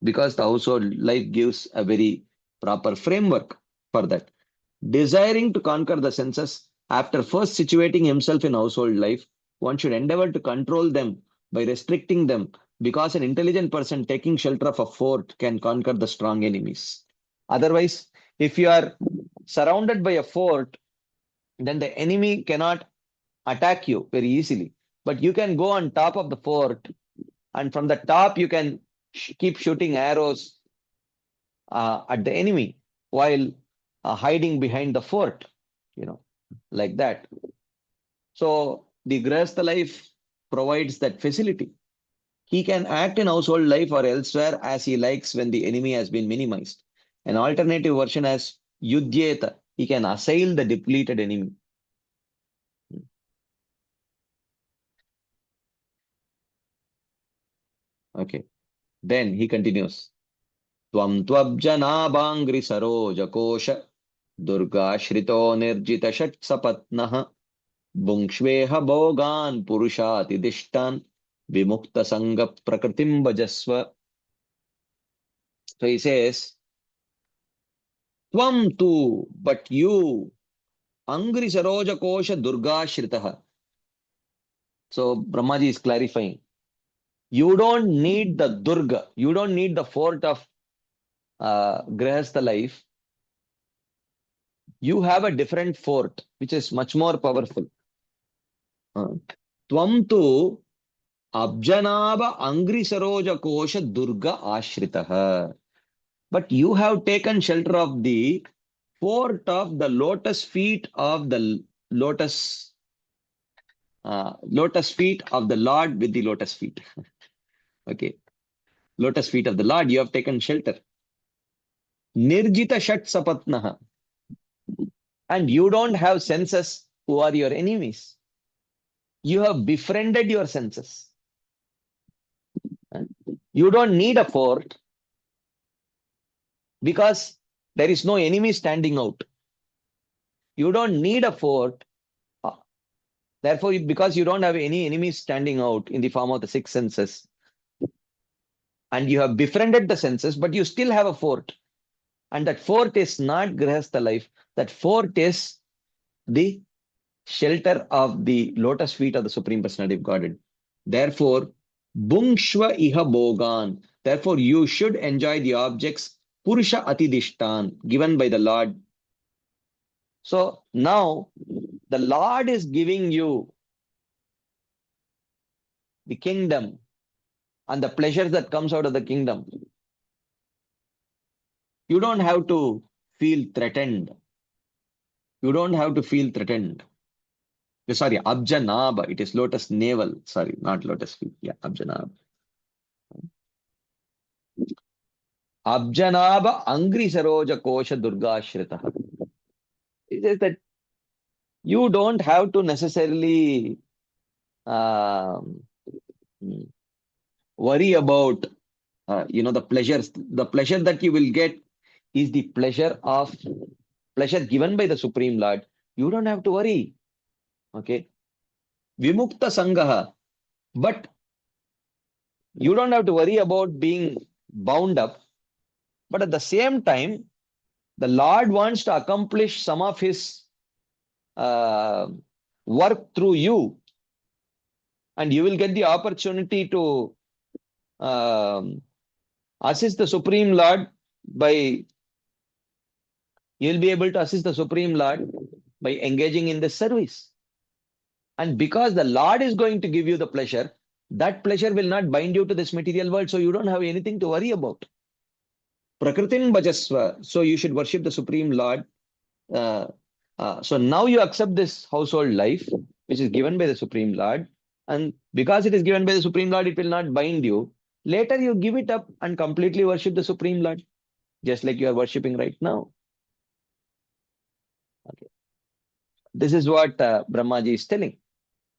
because the household life gives a very proper framework for that. Desiring to conquer the senses, after first situating himself in household life, one should endeavor to control them by restricting them, because an intelligent person taking shelter of a fort can conquer the strong enemies. Otherwise, if you are surrounded by a fort, then the enemy cannot attack you very easily. But you can go on top of the fort, and from the top, you can keep shooting arrows at the enemy while hiding behind the fort, you know, like that. So the Grihastha life provides that facility. He can act in household life or elsewhere as he likes when the enemy has been minimized. An alternative version as Yudhyeta. He can assail the depleted enemy. Okay. Then he continues. Tvam tvabjanabangri saroja kosha durga shrito nirjita shat sapatnaha bhungshveha bhogan purushati dishtan vimukta sangha prakritim bhajasva. So he says, Tvam tu, but you, Angri Saroja Kosha Durga Shritaha. So Brahmaji is clarifying. You don't need the Durga. You don't need the fort of Grihastha life. You have a different fort, which is much more powerful. Tvam tu Abjanaba Angri Saroja Kosha Durga Ashritaha. But you have taken shelter of the fort of the lotus feet of the lotus feet of the Lord with the lotus feet. Okay. Lotus feet of the Lord, you have taken shelter. Nirjita Shat Sapatnaha. And you don't have senses who are your enemies. You have befriended your senses. You don't need a fort because there is no enemy standing out. You don't need a fort. Therefore, because you don't have any enemies standing out in the form of the six senses, and you have befriended the senses, but you still have a fort. And that fort is not Grihastha life. That fort is the shelter of the lotus feet of the Supreme Personality of Godhead. Therefore, Bhungshva iha bhogan. Therefore, you should enjoy the objects Purusha Atidishtan given by the Lord. So now the Lord is giving you the kingdom and the pleasures that comes out of the kingdom. You don't have to feel threatened. You don't have to feel threatened. Sorry, Abjanaba. It is lotus navel. Sorry, not lotus feet. Yeah, Abjanaba. Abjanaba Angri Saroja Kosha Durga Shritaha. It is that you don't have to necessarily um, worry about the pleasures. The pleasure that you will get is the pleasure given by the Supreme Lord. You don't have to worry. Okay. Vimukta Sangaha. But you don't have to worry about being bound up. But at the same time, the Lord wants to accomplish some of his work through you. And you will get the opportunity to assist the Supreme Lord by, you'll be able to assist the Supreme Lord by engaging in this service. And because the Lord is going to give you the pleasure, that pleasure will not bind you to this material world. So you don't have anything to worry about. Prakritim bhajasva. So you should worship the Supreme Lord. So now you accept this household life, which is given by the Supreme Lord. And because it is given by the Supreme Lord, it will not bind you. Later you give it up and completely worship the Supreme Lord, just like you are worshipping right now. Okay. This is what Brahmaji is telling.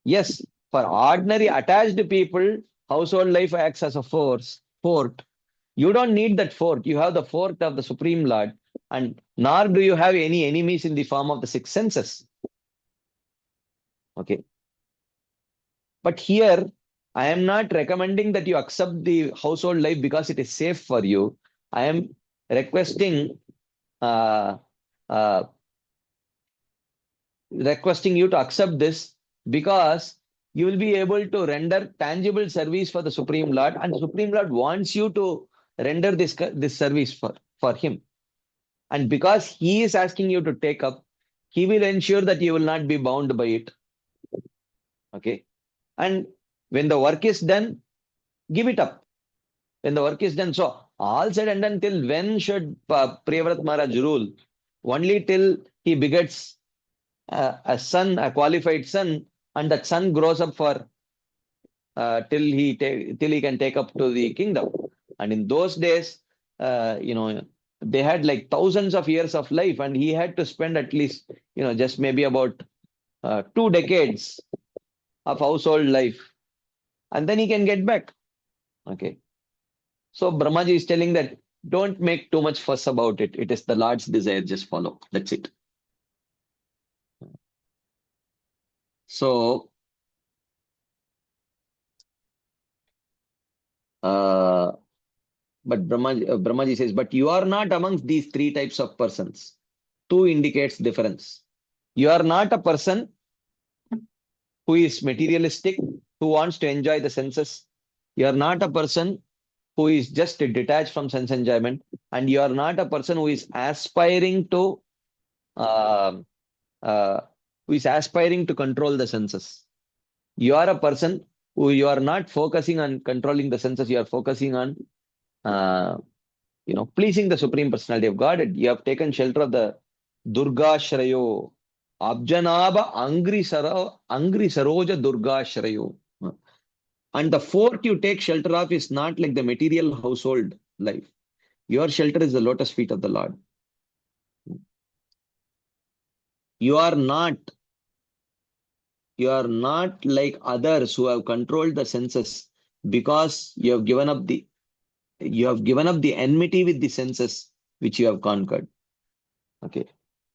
Yes, for ordinary attached people, household life acts as a fort. You don't need that fort. You have the fort of the Supreme Lord, and nor do you have any enemies in the form of the six senses. Okay. But here, I am not recommending that you accept the household life because it is safe for you. I am requesting you to accept this because you will be able to render tangible service for the Supreme Lord, and the Supreme Lord wants you to render this service for him. And because he is asking you to take up, he will ensure that you will not be bound by it. Okay. And when the work is done, give it up. When the work is done. So all said and done, till when should Priyavrat Maharaj rule? Only till he begets a son, a qualified son, and that son grows up for till he can take up to the kingdom. And in those days, they had like thousands of years of life, and he had to spend at least just maybe about 2 decades of household life, and then he can get back. Okay. So Brahmaji is telling that don't make too much fuss about it. It is the Lord's desire, just follow. That's it. So, uh, but Brahmaji says, but you are not amongst these three types of persons. Two indicates difference. You are not a person who is materialistic, who wants to enjoy the senses. You are not a person who is just detached from sense enjoyment, and you are not a person uh, uh, who is aspiring to control the senses. You are a person who you are not focusing on controlling the senses. You are focusing on uh, pleasing the Supreme Personality of God. You have taken shelter of the Durga Shrayo, Abjanaba Angri Saroja Durga Shrayo. And the fort you take shelter of is not like the material household life. Your shelter is the lotus feet of the Lord. You are not, you are not like others who have controlled the senses because you have given up the enmity with the senses which you have conquered. Okay.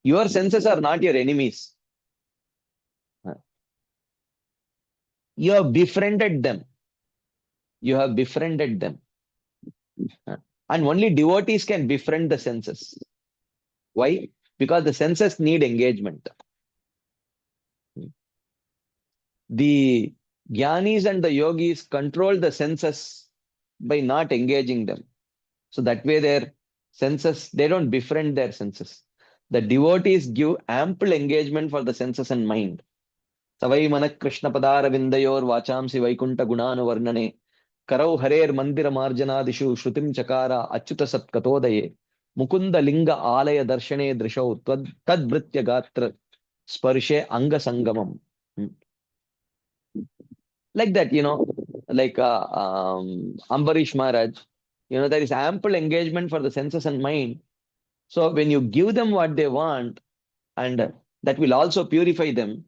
Your senses are not your enemies. You have befriended them. You have befriended them. And only devotees can befriend the senses. Why? Because the senses need engagement. The jnanis and the yogis control the senses by not engaging them. So that way their senses, they don't befriend their senses. The devotees give ample engagement for the senses and mind. Savai manak Krishna padara vindayor vachamsi vaikunta gunanu varnane karau harer mandira marjanadishu shrutim chakara achyuta satkatodaye mukunda linga alaya darshane drishau tad britya gatra sparshe anga sangamam. Like that, like Ambarish Maharaj, there is ample engagement for the senses and mind. So when you give them what they want, and that will also purify them,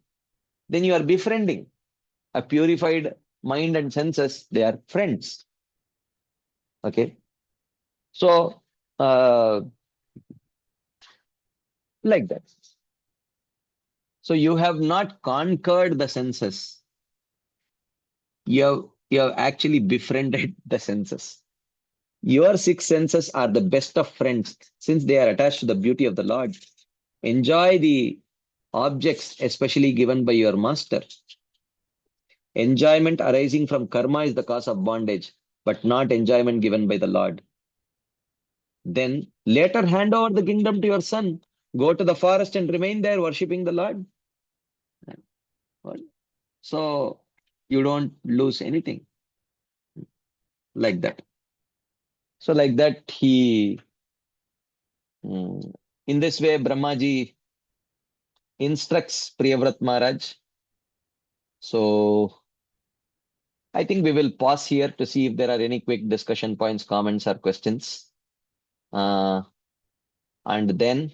then you are befriending a purified mind and senses. They are friends. Okay. So, like that. So you have not conquered the senses. You have actually befriended the senses. Your six senses are the best of friends since they are attached to the beauty of the Lord. Enjoy the objects, especially given by your master. Enjoyment arising from karma is the cause of bondage, but not enjoyment given by the Lord. Then later hand over the kingdom to your son. Go to the forest and remain there worshipping the Lord. So you don't lose anything like that. So like that, in this way, Brahmaji instructs Priyavrat Maharaj. So I think we will pause here to see if there are any quick discussion points, comments, or questions. And then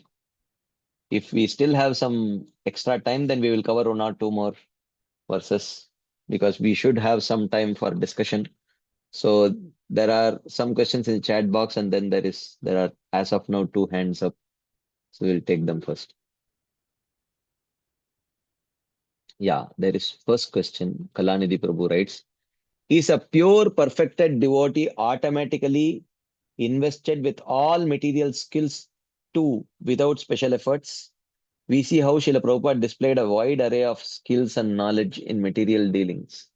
if we still have some extra time, then we will cover one or two more verses because we should have some time for discussion. So there are some questions in the chat box, and then there are as of now 2 hands up. So we'll take them first. Yeah, there is first question. Kalanidhi Prabhu writes, is a pure perfected devotee automatically invested with all material skills too without special efforts? We see how Srila Prabhupada displayed a wide array of skills and knowledge in material dealings.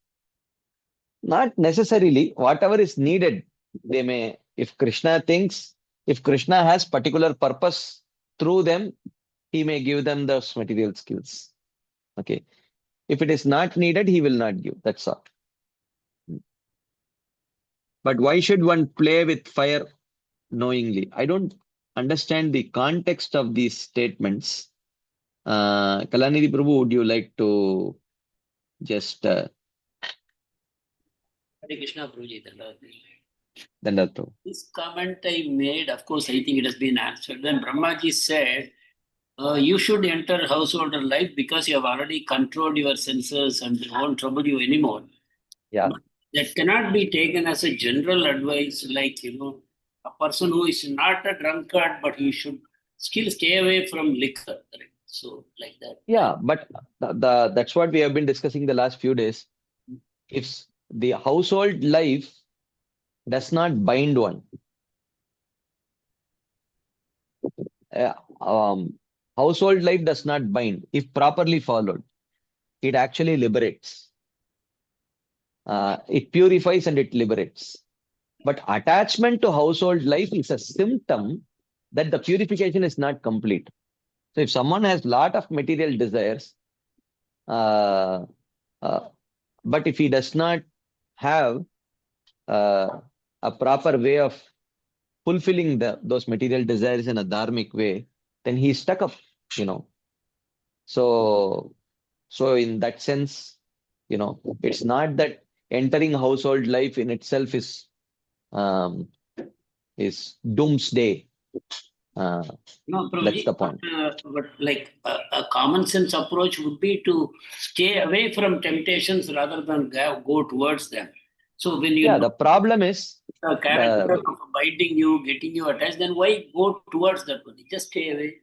Not necessarily. Whatever is needed, they may, if Krishna has particular purpose through them, he may give them those material skills. Okay. If it is not needed, he will not give. That's all. But why should one play with fire knowingly? I don't understand the context of these statements. Kalanidhi Prabhu, would you like to just Hare Krishna Prabhuji, Dandato. This comment I made, of course, I think it has been answered. Then Brahmaji said, you should enter householder life because you have already controlled your senses and they won't trouble you anymore. Yeah. But that cannot be taken as a general advice, like, a person who is not a drunkard, but he should still stay away from liquor. Correct? So, like that. Yeah, but that's what we have been discussing the last few days. If the household life does not bind one, uh, household life does not bind. If properly followed, it actually liberates. It purifies and it liberates. But attachment to household life is a symptom that the purification is not complete. So if someone has lot of material desires, uh, uh, but if he does not have uh, a proper way of fulfilling those material desires in a dharmic way, then he's stuck up, you know. So, so in that sense, it's not that entering household life in itself um, is doomsday. Uh, No, that's Prabhuji, the point. but like a common sense approach would be to stay away from temptations rather than go towards them. So when you Yeah, know the problem is the character the of binding you, getting you attached, then why go towards that one? Just stay away.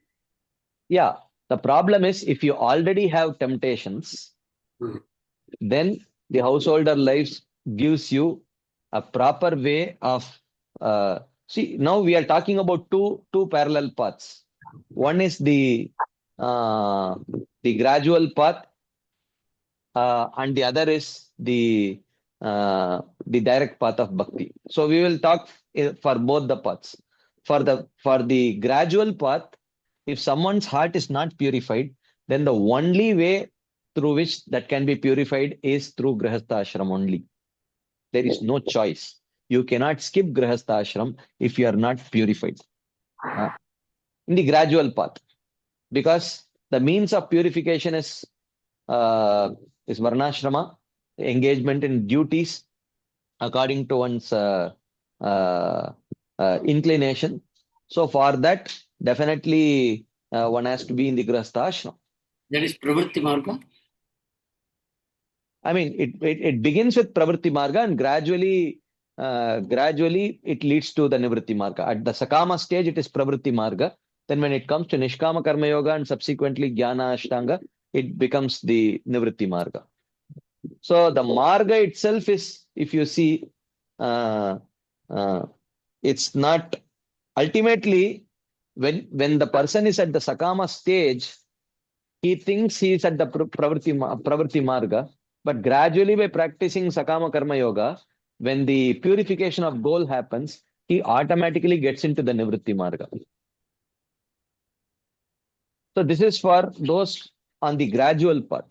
yeah, the problem is if you already have temptations, Hmm. then the householder life gives you a proper way of see, now we are talking about two parallel paths. One is uh, the gradual path, and the other is the direct path of bhakti. So we will talk for both the paths. For the gradual path, if someone's heart is not purified, then the only way through which that can be purified is through grihastha ashram only. There is no choice. You cannot skip grihastha ashram if you are not purified uh, in the gradual path, because the means of purification uh, is varnashrama, engagement in duties according to one's uh, inclination. So for that, definitely one has to be in the grihastha ashram. That is pravritti marga. I mean, it begins with pravritti marga and gradually it leads to the nivritti marga. At the sakama stage, it is pravritti marga. Then when it comes to nishkama karma yoga and subsequently jnana ashtanga, it becomes the nivritti marga. So the marga itself is, if you see, uh, uh, it's not ultimately when the person is at the sakama stage, he thinks he is at the pravritti marga, but gradually by practicing sakama karma yoga, when the purification of goal happens, he automatically gets into the nivritti marga. So this is for those on the gradual path.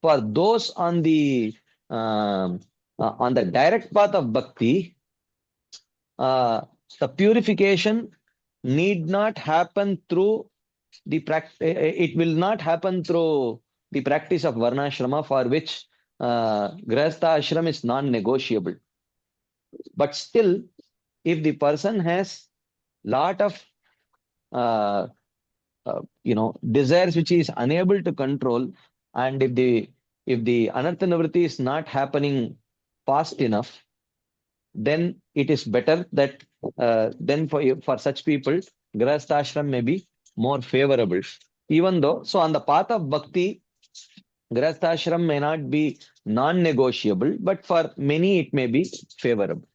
For those on the direct path of bhakti, uh, the purification need not happen through the practice. It will not happen through the practice of varnashrama, for which grihastha ashram is non-negotiable. But still, if the person has lot of uh, desires which he is unable to control, and if the anartha nivritti is not happening fast enough, then it is better that then for such people, grihastha ashram may be more favorable. Even though, so on the path of bhakti, grihastha ashram may not be non-negotiable, but for many it may be favorable.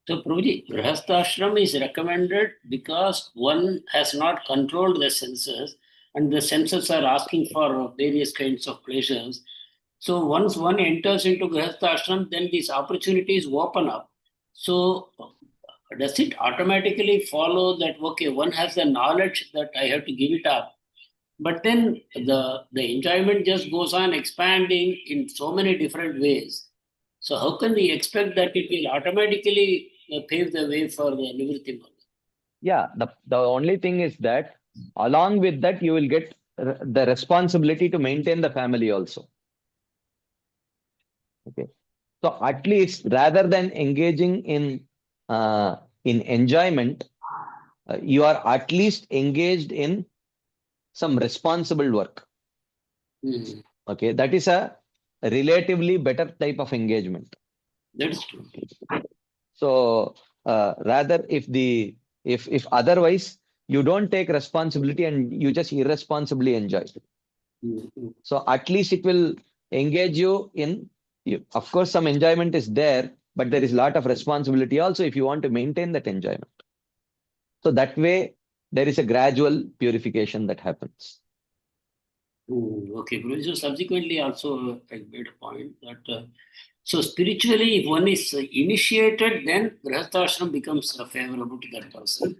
So, Prabhuji, Grihasthashram is recommended because one has not controlled the senses and the senses are asking for various kinds of pleasures. So, once one enters into Grihasthashram, then these opportunities open up. So, does it automatically follow that, okay, one has the knowledge that I have to give it up? But then the enjoyment just goes on expanding in so many different ways. So how can we expect that it will automatically pave the way for the Nivritti Marga? Yeah, the only thing is that along with that, you will get the responsibility to maintain the family also. Okay. So at least rather than engaging in enjoyment, you are at least engaged in some responsible work. Hmm. Okay, that is a relatively better type of engagement. That is true. So rather, if otherwise you don't take responsibility and you just irresponsibly enjoy. Mhm. So at least it will engage you in. Of course, some enjoyment is there, but there is a lot of responsibility also if you want to maintain that enjoyment. So that way, there is a gradual purification that happens. Okay, Prabhuji. So subsequently also I made a point that so spiritually, if one is initiated, then Grihastha becomes favorable to that person.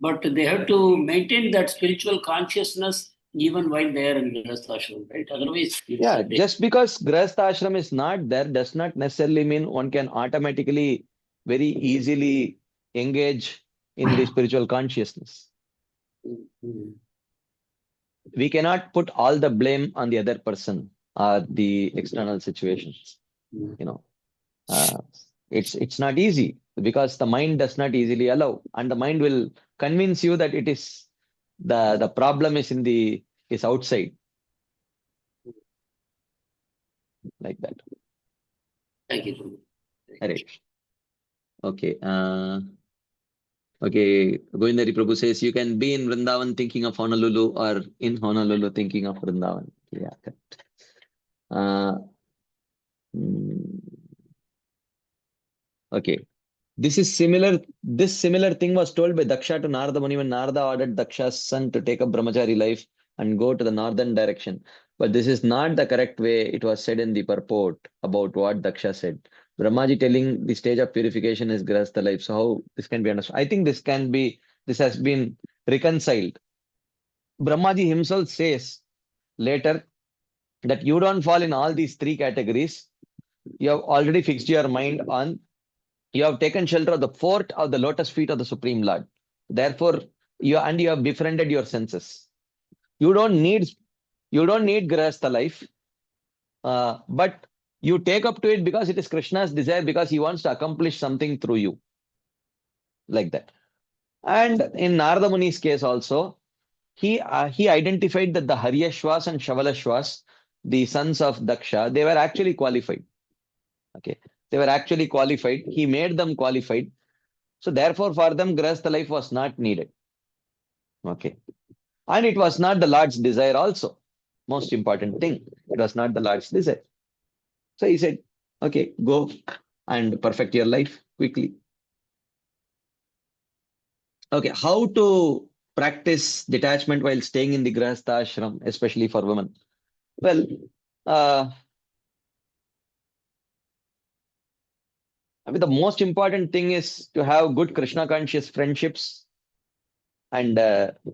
But they have to maintain that spiritual consciousness even while they are in Grihastha, right? Otherwise, it's Yeah, just because Grihastha ashram is not there does not necessarily mean one can automatically very easily engage in the spiritual consciousness. Mhm. We cannot put all the blame on the other person or the external situations. You know, uh, it's not easy because the mind does not easily allow, and the mind will convince you that it is the problem is in the is outside, like that. Thank you, Prabhuji. Right. Okay. Okay. Govindari Prabhu says you can be in Vrindavan thinking of Honolulu or in Honolulu thinking of Vrindavan. Yeah. Correct. Uh, mm, okay. This similar thing was told by Daksha to Narada Muni when Narada ordered Daksha's son to take up brahmachari life and go to the northern direction. But this is not the correct way it was said in the purport about what Daksha said. Brahmaji telling the stage of purification is grahastha life. So how this can be understood? I think this has been reconciled. Brahmaji himself says later that you don't fall in all these three categories. You have already fixed your mind on you have taken shelter of the fort of the lotus feet of the Supreme Lord. Therefore, you have befriended your senses. You don't need you don't need grahastha life, but you take up to it because it is Krishna's desire because he wants to accomplish something through you, like that. And in Narada Muni's case also, he identified that the Haryashwas and Shavalashwas, the sons of Daksha, they were actually qualified. Okay, they were actually qualified. He made them qualified. So therefore, for them, grahastha life was not needed. Okay. And it was not the Lord's desire also. Most important thing. It was not the Lord's desire. So he said, okay, go and perfect your life quickly. Okay, how to practice detachment while staying in the Grahastha ashram, especially for women? Well, uh, I mean, the most important thing is to have good Krishna conscious friendships and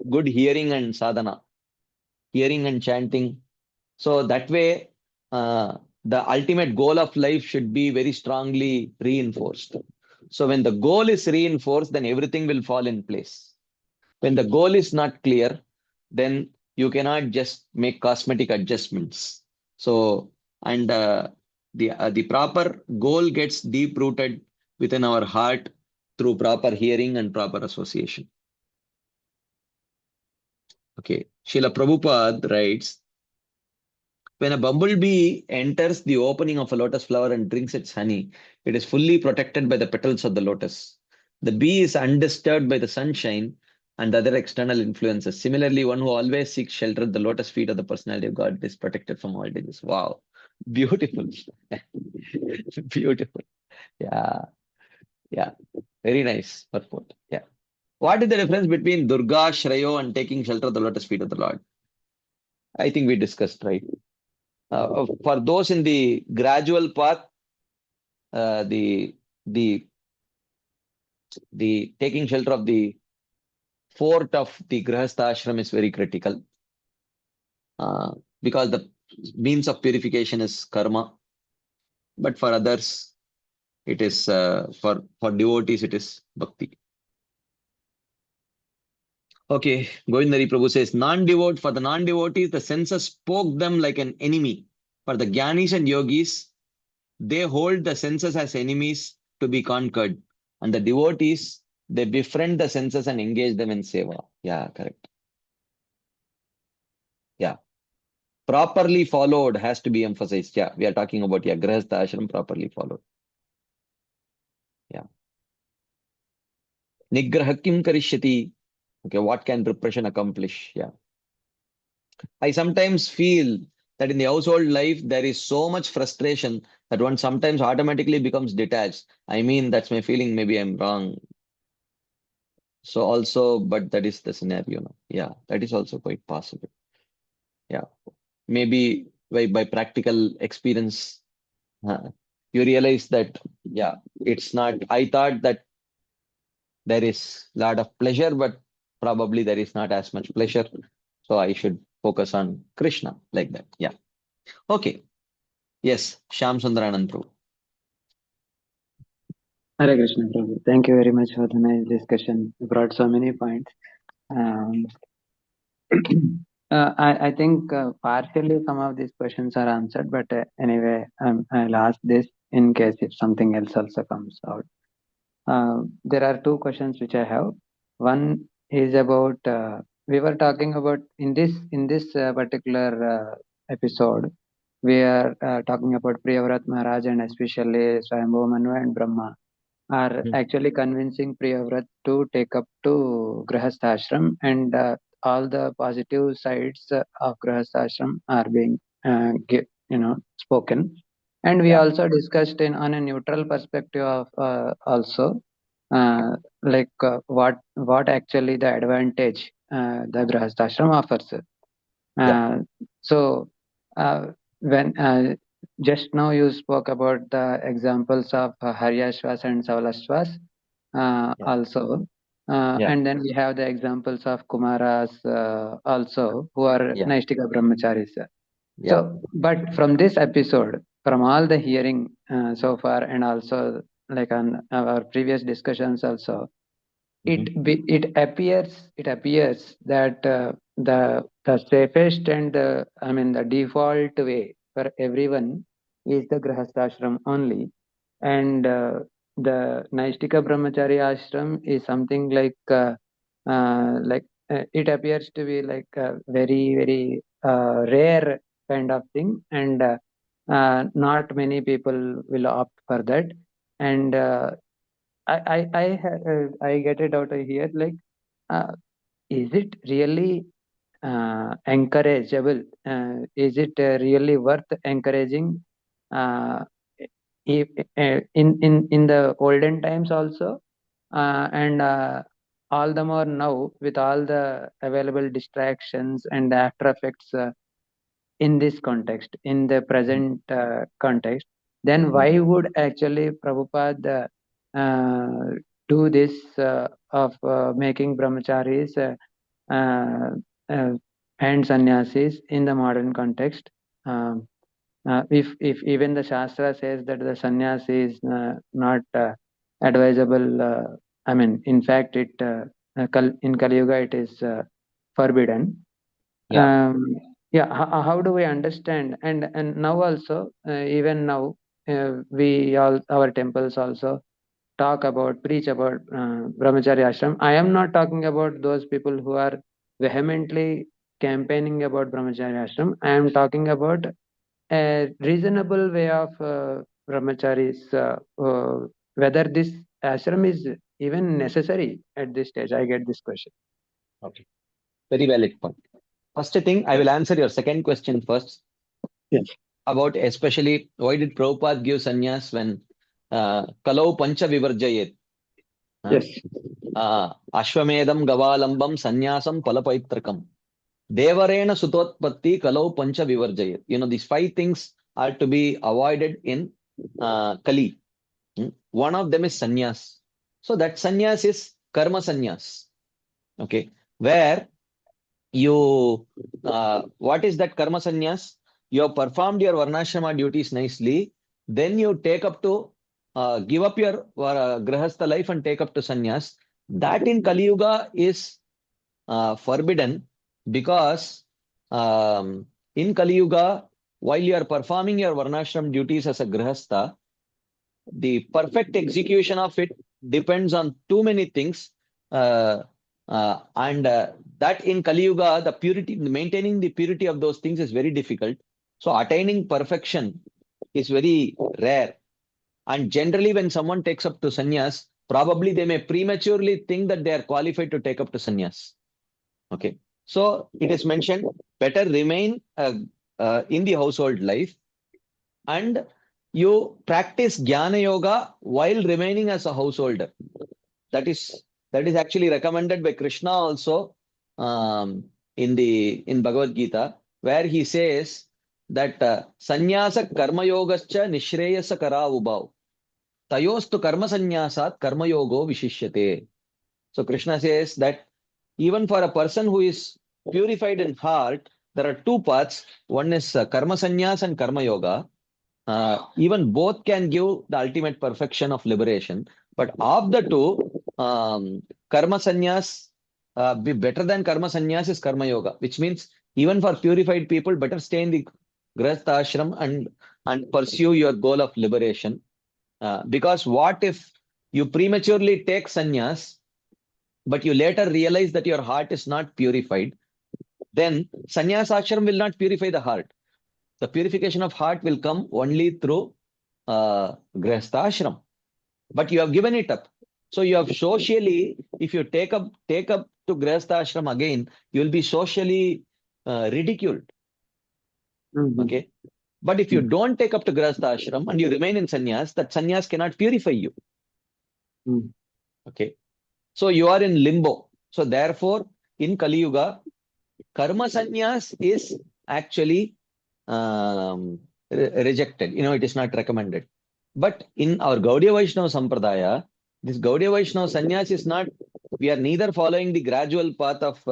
good hearing and sadhana, hearing and chanting. So that way, the ultimate goal of life should be very strongly reinforced. So when the goal is reinforced, then everything will fall in place. When the goal is not clear, then you cannot just make cosmetic adjustments. So, and the proper goal gets deep rooted within our heart through proper hearing and proper association. Okay. Srila Prabhupada writes, when a bumblebee enters the opening of a lotus flower and drinks its honey, it is fully protected by the petals of the lotus. The bee is undisturbed by the sunshine and other external influences. Similarly, one who always seeks shelter at the lotus feet of the personality of God is protected from all dangers. Wow. Beautiful. Beautiful. Yeah. Yeah. Very nice purport. Yeah. What is the difference between Durga, Shrayo, and taking shelter of the lotus feet of the Lord? I think we discussed, right? For those in the gradual path, uh, the the the taking shelter of the fort of the Grihastha ashram is very critical because the means of purification is karma, but for others, it is for devotees, it is bhakti. Okay, Govindari Prabhu says, non-devote for the non-devotees, the senses poke them like an enemy. For the jnanis and yogis, they hold the senses as enemies to be conquered. And the devotees, they befriend the senses and engage them in seva. Yeah, correct. Yeah. Properly followed has to be emphasized. Yeah, we are talking about grihastha ashram properly followed. Yeah. Nigraha kim karishyati. Okay, what can repression accomplish? Yeah. I sometimes feel that in the household life there is so much frustration that one sometimes automatically becomes detached. I mean, that's my feeling. Maybe I'm wrong. So also, but that is the scenario. No? Yeah, that is also quite possible. Yeah, maybe by practical experience, you realize that, yeah, it's not. I thought that there is a lot of pleasure, but probably there is not as much pleasure. So I should focus on Krishna like that. Yeah. Okay. Yes, Shyam Sundaranand Prabhu. Hare Krishna, Prabhu. Thank you very much for the nice discussion. You brought so many points. Um, I think partially some of these questions are answered, but anyway, I'll ask this in case if something else also comes out. There are two questions which I have. One is about we were talking about in this particular episode. We are talking about Priyavrat Maharaj and especially Swayambhu Manu and Brahma are Hmm. actually convincing Priyavrat to take up to Grahastha Ashram, and all the positive sides of Grahastha Ashram are being spoken. And we Yeah, also discussed on a neutral perspective of also what actually the advantage the Grahastha Ashram offers. yeah, Uh, so uh, when just now you spoke about the examples of Haryashvas and Savalashvas yeah, also. yeah, And then we have the examples of Kumaras also, who are yeah, Naishtika Brahmacharis. yeah. So, but from this episode, from all the hearing so far, and also like on our previous discussions also, Mhm. it appears that the safest and the default way for everyone is the grahasthashram only, and the Naishtika Brahmachari ashram is something it appears to be like a very very rare kind of thing, and not many people will opt for that, and I get it out of here. Like, is it really encourageable? Is it really worth encouraging? Uh, if, in the olden times also, and all the more now with all the available distractions and the after effects in this context, in the present context, then why would actually Prabhupada do this of making brahmacharis uh, uh, and sannyasis in the modern context? If even the Shastra says that the sannyasi is not advisable, in fact, in Kali Yuga it is forbidden. Yeah. Yeah, how do we understand? And now also, even now, we all our temples also preach about brahmacharya ashram. I am not talking about those people who are vehemently campaigning about brahmacharya ashram. I am talking about a reasonable way of brahmacharis, whether this ashram is even necessary at this stage. I get this question. Okay. Very valid point. First thing, I will answer your second question first Yes. about especially why did Prabhupada give sannyas when kalau pancha vivarjayet? Yes. Ashwamedam gavalambam sannyasam palapaitrakam. Devarena sutotpatti kalau pancha vivarjayet. These five things are to be avoided in Kali. One of them is sannyas. So that sannyas is karma sannyas. Okay. Where what is that karma sannyas? You have performed your varnashrama duties nicely. Then you take up to, give up your grahastha life and take up to sannyas. That in Kali Yuga is forbidden because in Kali Yuga, while you are performing your varnashram duties as a grahastha, the perfect execution of it depends on too many things, and that in Kali Yuga, the purity, maintaining the purity of those things is very difficult. So attaining perfection is very rare. And generally, when someone takes up to sannyas, probably they may prematurely think that they are qualified to take up to sannyas. Okay. So it is mentioned, better remain in the household life, and you practice jnana yoga while remaining as a householder. That is actually recommended by Krishna also, in Bhagavad Gita, where he says that sannyasa karma yogascha nishreyasa kara ubhav tayostu karma sannyasat karma yogo vishishyate. So Krishna says that even for a person who is purified in heart, there are two paths. One is karma sannyas and karma yoga. Even both can give the ultimate perfection of liberation. But of the two, karma sannyas, be better than karma sannyas is karma yoga, which means even for purified people, better stay in the grahastha ashram and pursue your goal of liberation. Because what if you prematurely take sannyas, but you later realize that your heart is not purified? Then sannyas ashram will not purify the heart. The purification of heart will come only through grahastha ashram. But you have given it up. So you have socially, if you take up to grahastha ashram again, you will be socially ridiculed. Okay. But if you don't take up to grahastha ashram and you remain in sannyas, that sannyas cannot purify you. Okay. So you are in limbo. So therefore, in Kali Yuga, karma sannyas is actually rejected. It is not recommended. But in our Gaudiya Vaishnava Sampradaya, this Gaudiya Vaishnava sannyas is not, we are neither following the gradual path of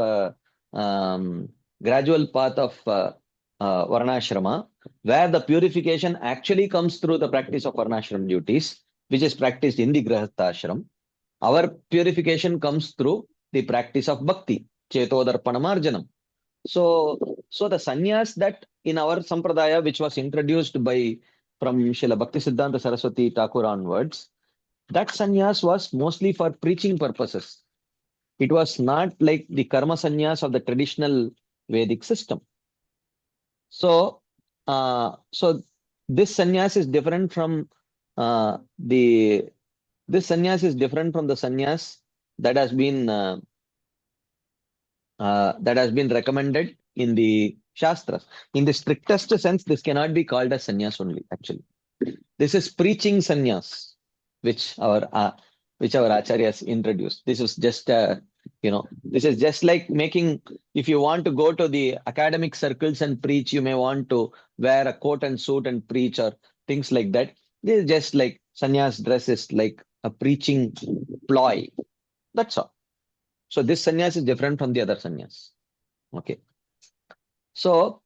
Varnashrama, where the purification actually comes through the practice of Varnashram duties, which is practiced in the Grahastha Ashram. Our purification comes through the practice of Bhakti, Chetodarpanamarjanam. So the sannyas that in our Sampradaya, which was introduced from Srila Bhaktisiddhanta Saraswati Thakur onwards, that sannyas was mostly for preaching purposes. It was not like the karma sannyas of the traditional Vedic system. So this sannyas is different from the sannyas that has been recommended in the Shastras. In the strictest sense, this cannot be called as sannyas only, actually. This is preaching sannyas, which our acharyas introduced. This is just, this is just like making, if you want to go to the academic circles and preach, you may want to wear a coat and suit and preach or things like that. This is just like sannyas dress is like a preaching ploy. That's all. So this sannyas is different from the other sannyas. Okay. So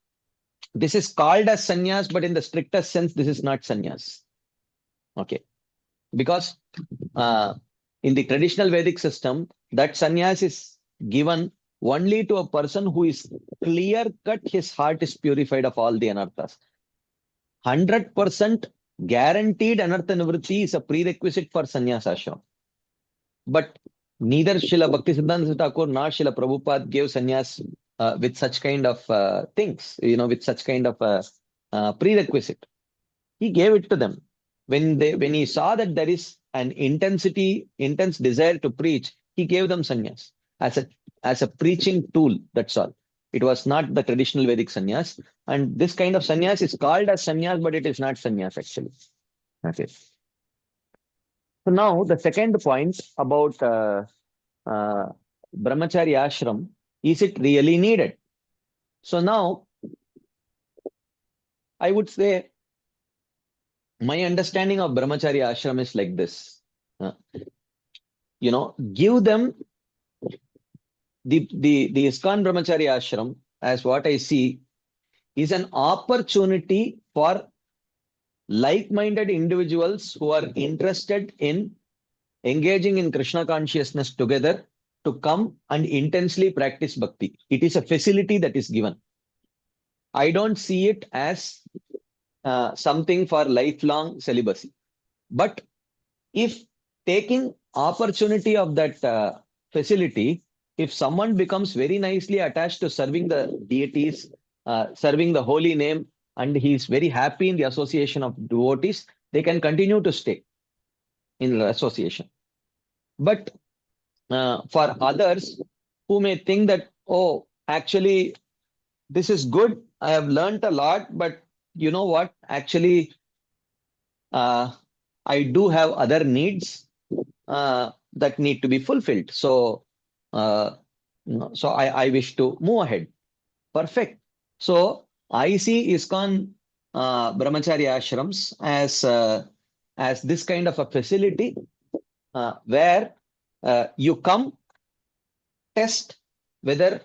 this is called as sannyas, but in the strictest sense, this is not sannyas. Okay. Because in the traditional Vedic system, that sannyas is given only to a person who is clear-cut, his heart is purified of all the anarthas. 100% guaranteed anartha nivritti is a prerequisite for sannyas ashram. But neither Srila Bhaktisiddhanta Thakur nor Srila Prabhupada gave sannyas with such kind of things, with such kind of prerequisite. He gave it to them. When he saw that there is an intense desire to preach, he gave them sannyas as a preaching tool. That's all. It was not the traditional Vedic sannyas. And this kind of sannyas is called as sannyas, but it is not sannyas actually. Okay. So now the second point about brahmachari ashram, is it really needed? So now I would say my understanding of brahmachari ashram is like this. Give them the ISKCON brahmachari ashram, as what I see, is an opportunity for like-minded individuals who are interested in engaging in Krishna consciousness together to come and intensely practice bhakti. It is a facility that is given. I don't see it as something for lifelong celibacy. But if taking opportunity of that facility if someone becomes very nicely attached to serving the deities, serving the holy name, and he's very happy in the association of devotees, they can continue to stay in the association. But for others who may think that, oh, actually, this is good, I have learned a lot, but you know what? Actually, I do have other needs that need to be fulfilled. So, so I wish to move ahead. Perfect. So I see ISKCON Brahmacharya ashrams as this kind of a facility where you come, test whether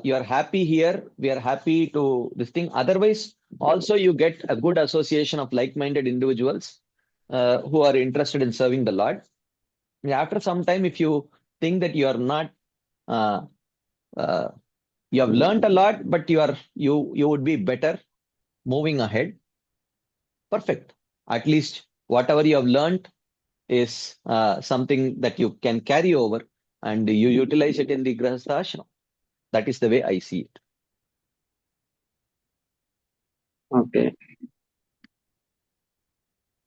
you are happy here, we are happy to this thing. Otherwise, also you get a good association of like-minded individuals who are interested in serving the Lord. After some time, if you think that you are not, uh, uh, you have learned a lot, but you would be better moving ahead. Perfect. At least whatever you have learned is something that you can carry over and you utilize it in the Grahastha ashram. That is the way I see it. Okay.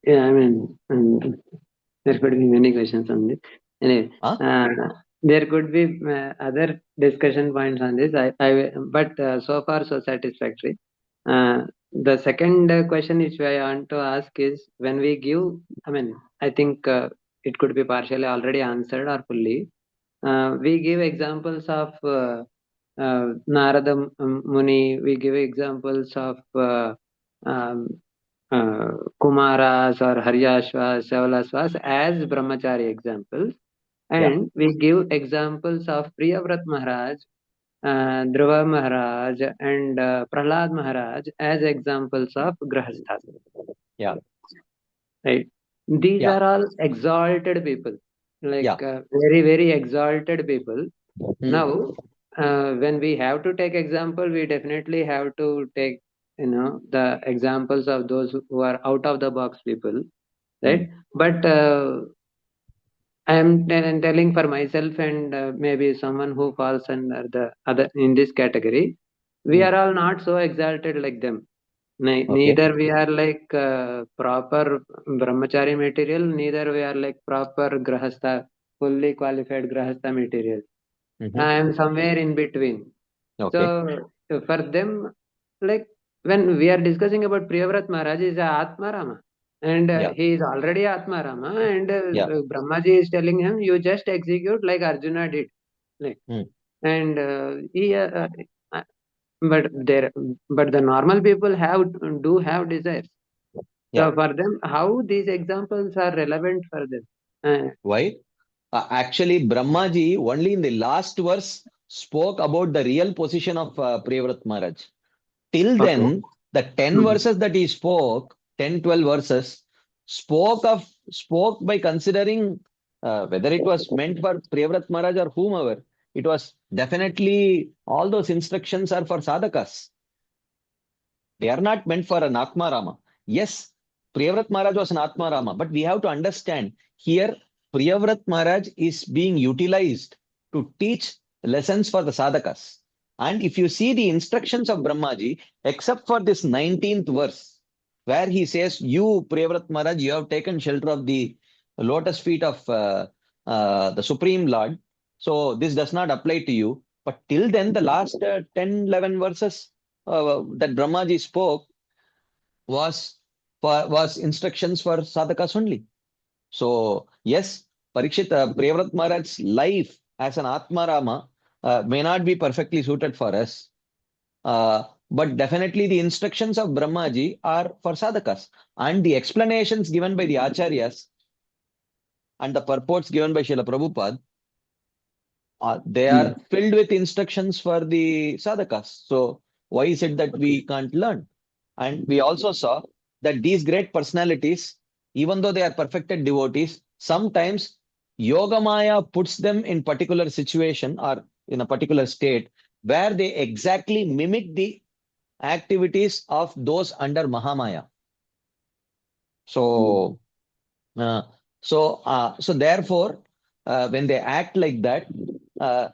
Yeah, I mean, there could be many questions on this. Anyway, Huh? there could be other discussion points on this. But so far so satisfactory. The second question which I want to ask is when we give, I mean, I think it could be partially already answered or fully. We give examples of Narada Muni, we give examples of um, Kumaras or Haryashvas, Savalasvas as Brahmachari examples. Yeah. And we give examples of Priyavrat Maharaj, Dhruva Maharaj, and Prahlad Maharaj as examples of Grahasthas. Yeah. Right? These Yeah. are all exalted people, like Yeah. very, very exalted people. Hmm. Now, when we have to take example, we definitely have to take, the examples of those who are out of the box people, Hmm. right? But I am telling for myself and maybe someone who falls under the other in this category, we Hmm. are all not so exalted like them. Okay. Neither we are like proper brahmachari material, neither we are like proper grahastha, fully qualified grahastha material. I Hmm. am somewhere in between. Okay. So for them, like when we are discussing about Priyavrat Maharaj is a Atma Rama, and Yeah. he is already Atma Rama, and Yeah. Brahmaji is telling him, you just execute like Arjuna did, like, Hmm. and uh, but there, but the normal people do have desires. Yeah. So for them, how these examples are relevant for them? Why? Actually, Brahmaji only in the last verse spoke about the real position of Priyavrat Maharaj. Till Okay. then, the 10 Mhm. verses that he spoke, 10, 12 verses, spoke by considering whether it was meant for Priyavrat Maharaj or whomever. It was definitely all those instructions are for sadhakas. They are not meant for an Atma Rama. Yes, Priyavrat Maharaj was an Atma Rama, but we have to understand here Priyavrat Maharaj is being utilized to teach lessons for the sadhakas. And if you see the instructions of Brahmaji, except for this 19th verse, where he says, you, Priyavrat Maharaj, you have taken shelter of the lotus feet of the Supreme Lord. So this does not apply to you. But till then, the last 10, 11 verses that Brahmaji spoke was was instructions for sadhakas only. So yes, Parikshit, Priyavrat Maharaj's life as an Atma Rama may not be perfectly suited for us, but definitely the instructions of Brahmaji are for sadhakas, and the explanations given by the acharyas and the purports given by Srila Prabhupada, they Mm. are filled with instructions for the sadhakas. So why is it that we can't learn? And we also saw that these great personalities, even though they are perfected devotees, sometimes Yogamaya puts them in particular situation or in a particular state where they exactly mimic the activities of those under Mahamaya. Mm. So, uh, so therefore, when they act like that, uh,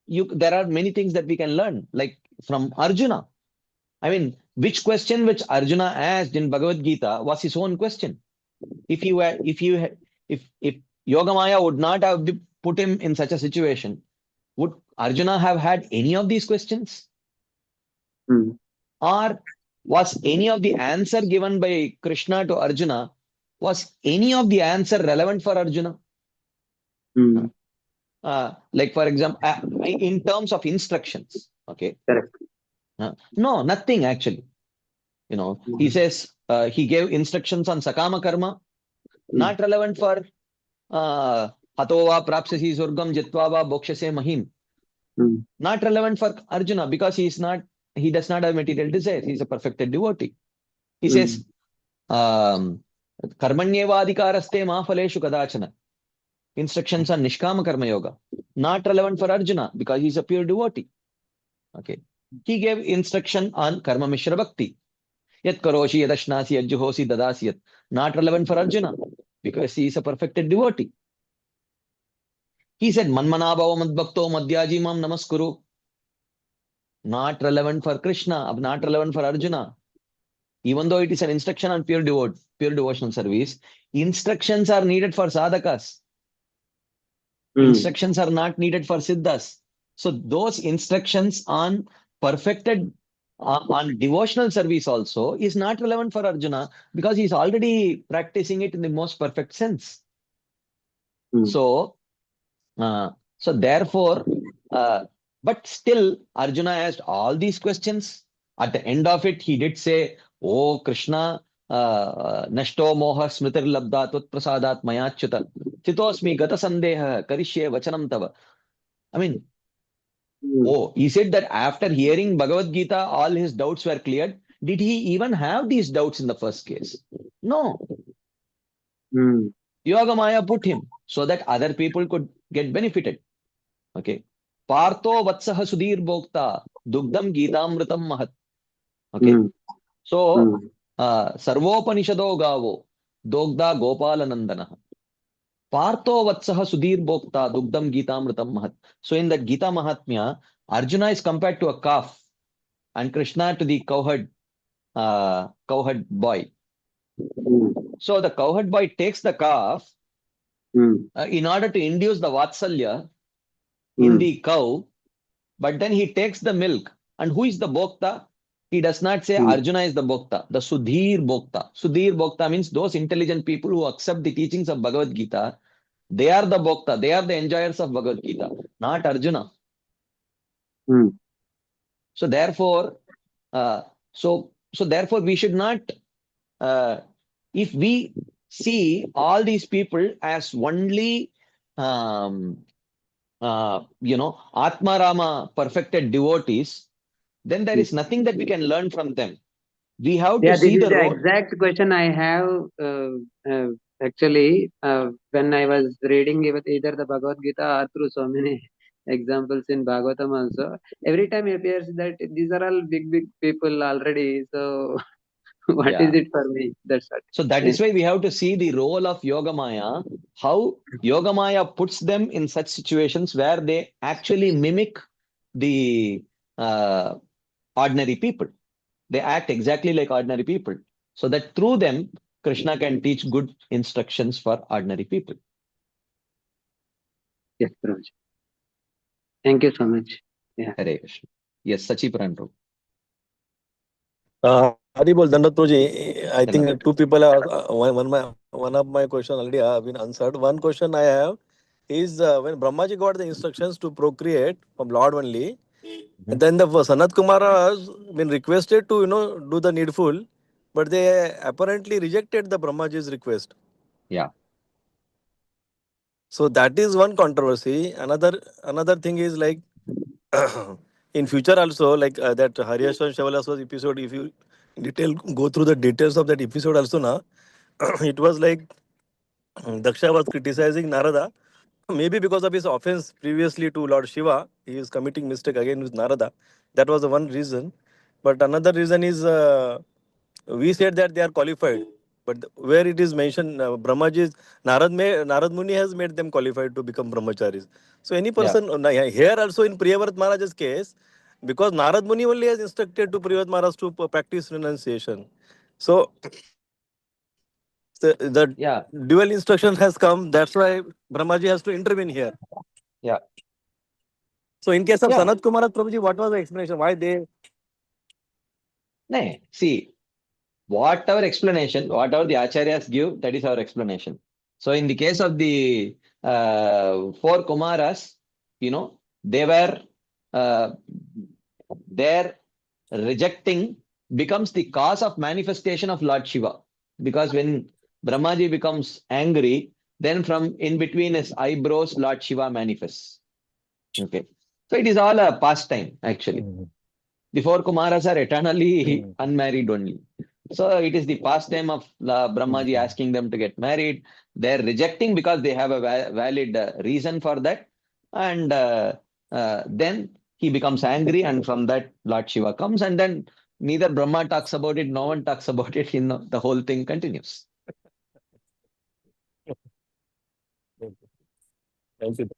there are many things that we can learn, like from Arjuna. I mean, which question which Arjuna asked in Bhagavad Gita was his own question. If if Yogamaya would not have put him in such a situation, would Arjuna have had any of these questions? Hmm. Or was any of the answer given by Krishna to Arjuna, was any of the answer relevant for Arjuna? Hmm. Like for example, in terms of instructions, okay? Correct. No, nothing actually. He Hmm. says he gave instructions on Sakama Karma, not relevant for Hatova Prapsasi Surgam Jitvava Bokshase Mahim. Hmm. Not relevant for Arjuna because he does not have material desires. He's a perfected devotee. He says, Karmanyevadikaraste ma phaleshu kadachana. Instructions on Nishkama Karma Yoga. Not relevant for Arjuna because he's a pure devotee. Okay. He gave instruction on Karma Mishra Bhakti. Yat karoshi, yat ashnasi, yat juhosi, dadasi, yat. Not relevant for Arjuna because he is a perfected devotee. He said, Manmana bhava madbhakto madhyaji mam namaskuru. Not relevant for Krishna, not relevant for Arjuna. Even though it is an instruction on pure devotional service, instructions are needed for sadhakas. Instructions are not needed for siddhas. So those instructions on perfected on devotional service also is not relevant for Arjuna because he's already practicing it in the most perfect sense. So, therefore, but still, Arjuna asked all these questions. At the end of it, he did say, "Oh Krishna, nashto moha smritir labda tvat prasadat mayachyuta chitosmi gata sandeha karishye vachanam tava." I mean, he said that after hearing Bhagavad Gita, all his doubts were cleared. Did he even have these doubts in the first case? No. Yogamaya put him so that other people could get benefited. Okay. Partho vatsaha sudhir bhokta dugdam gitamritam mahat. Okay. So, sarvopanishado gavo dogda gopalanandana. Partho vatsaha sudhir bhokta dugdam gitamritam mahat. So, in that Gita Mahatmya, Arjuna is compared to a calf and Krishna to the cowherd boy. So, the cowherd boy takes the calf in order to induce the vatsalya in the cow, but then he takes the milk. And who is the bhokta? He does not say Arjuna is the bhokta, the Sudhir bhokta. Sudhir bhokta means those intelligent people who accept the teachings of Bhagavad Gita. They are the bhokta, they are the enjoyers of Bhagavad Gita, not Arjuna. So therefore, therefore we should not, if we see all these people as only Atma Rama perfected devotees, then there is nothing that we can learn from them. We have to Yeah, this see is the the role. exact question I have actually when I was reading either the Bhagavad Gita or through so many examples in Bhagavatam also. Every time it appears that these are all big people already. So what is it for me? That's what. So that is why we have to see the role of Yogamaya, how Yogamaya puts them in such situations where they actually mimic the ordinary people. They act exactly like ordinary people. So that through them, Krishna can teach good instructions for ordinary people. Yes, Prabhuji. Thank you so much. Yeah. Hare Krishna. Yes, Sachi Pranto. Haribol Dandat Prabhuji, I think Dandavat. two people are one of my question already have been answered. One question I have is when Brahmaji got the instructions to procreate from Lord only, and then the Sanat Kumara has been requested to do the needful, but they apparently rejected the Brahmaji's request. Yeah. So that is one controversy. Another thing is like in future also, like that Hariyashwan Shavalaswas episode, if you go through the details of that episode also now, it was like Daksha was criticizing Narada, maybe because of his offense previously to Lord Shiva, he is committing mistake again with Narada. That was the one reason. But another reason is we said that they are qualified. But where it is mentioned, Brahmaji, Narad Muni has made them qualified to become brahmacharis. So any person here also in Priyavrata Maharaj's case, because Narad Muni only has instructed to Priyavrata Maharaj to practice renunciation. So the Yeah, dual instruction has come. That's why Brahmaji has to intervene here. yeah, So in case of yeah. Sanat Kumar Prabhuji, what was the explanation? Why they? No, see, whatever explanation, whatever the acharyas give, that is our explanation. So in the case of the four Kumaras, they were their rejecting becomes the cause of manifestation of Lord Shiva. Because when Brahmaji becomes angry, then from in between his eyebrows, Lord Shiva manifests. Okay. So it is all a pastime, actually. The four Kumaras are eternally unmarried only. So it is the pastime of Brahmaji asking them to get married. They're rejecting because they have a valid reason for that. And then he becomes angry, and from that, Lord Shiva comes. And then neither Brahma talks about it, no one talks about it. The whole thing continues. Thank you.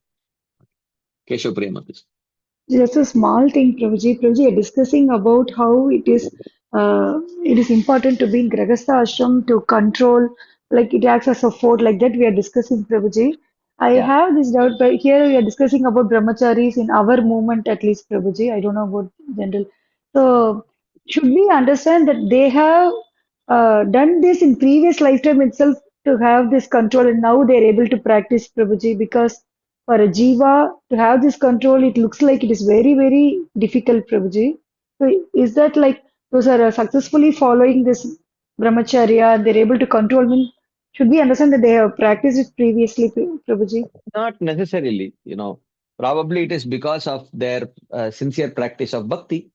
Keshav Prema, please. Just a small thing, Prabhuji. Prabhuji, you're discussing about how it is important to be in Grahastha ashram to control, like it acts as a fort, like that we are discussing, Prabhuji. I Yeah. have this doubt, but here we are discussing about brahmacharis in our movement, at least, Prabhuji. I don't know about general. So, should we understand that they have done this in previous lifetime itself to have this control, and now they're able to practice, Prabhuji? Because for a jiva to have this control, it looks like it is very, very difficult, Prabhuji. So is that like those are successfully following this brahmacharya and they're able to control me? Should we understand that they have practiced it previously, Prabhuji? Not necessarily. Probably it is because of their sincere practice of bhakti.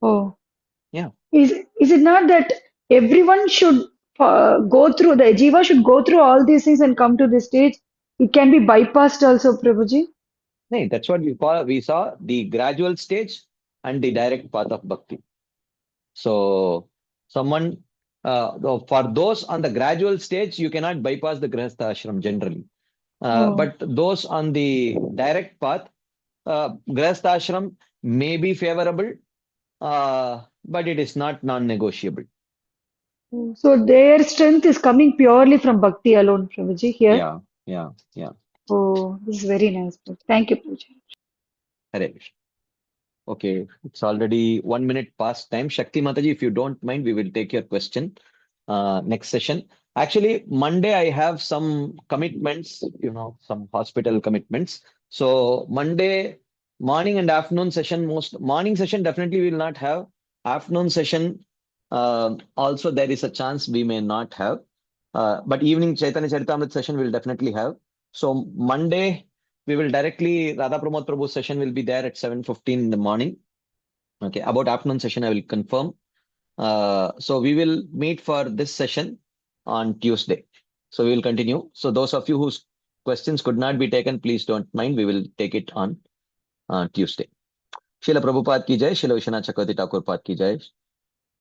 Oh, Yeah. is it not that everyone should go through the jiva should go through all these things and come to this stage? It can be bypassed also, Prabhuji. No, that's what we saw the gradual stage and the direct path of bhakti. So someone for those on the gradual stage, you cannot bypass the Grihastha ashram generally. Oh. But those on the direct path, Grihastha ashram may be favorable, but it is not non-negotiable. So their strength is coming purely from bhakti alone, Prabhuji, here. Yeah, yeah, yeah. Oh, this is very nice. Thank you, Prabhuji. Hare Krishna. Okay, it's already 1 minute past time. Shakti Mataji, if you don't mind, we will take your question next session. Actually, Monday I have some commitments, some hospital commitments. So Monday morning and afternoon session, morning session definitely we will not have. Afternoon session, also there is a chance we may not have. But evening Chaitanya Charitamrita session we will definitely have. So Monday, we will directly, Radha Pramod Prabhu's session will be there at 7:15 in the morning. Okay, about afternoon session, I will confirm. So we will meet for this session on Tuesday. So we will continue. So those of you whose questions could not be taken, please don't mind. We will take it on Tuesday. Srila Prabhupada ki jai, Srila Vishwanath Chakravarti Thakur Pad ki jai.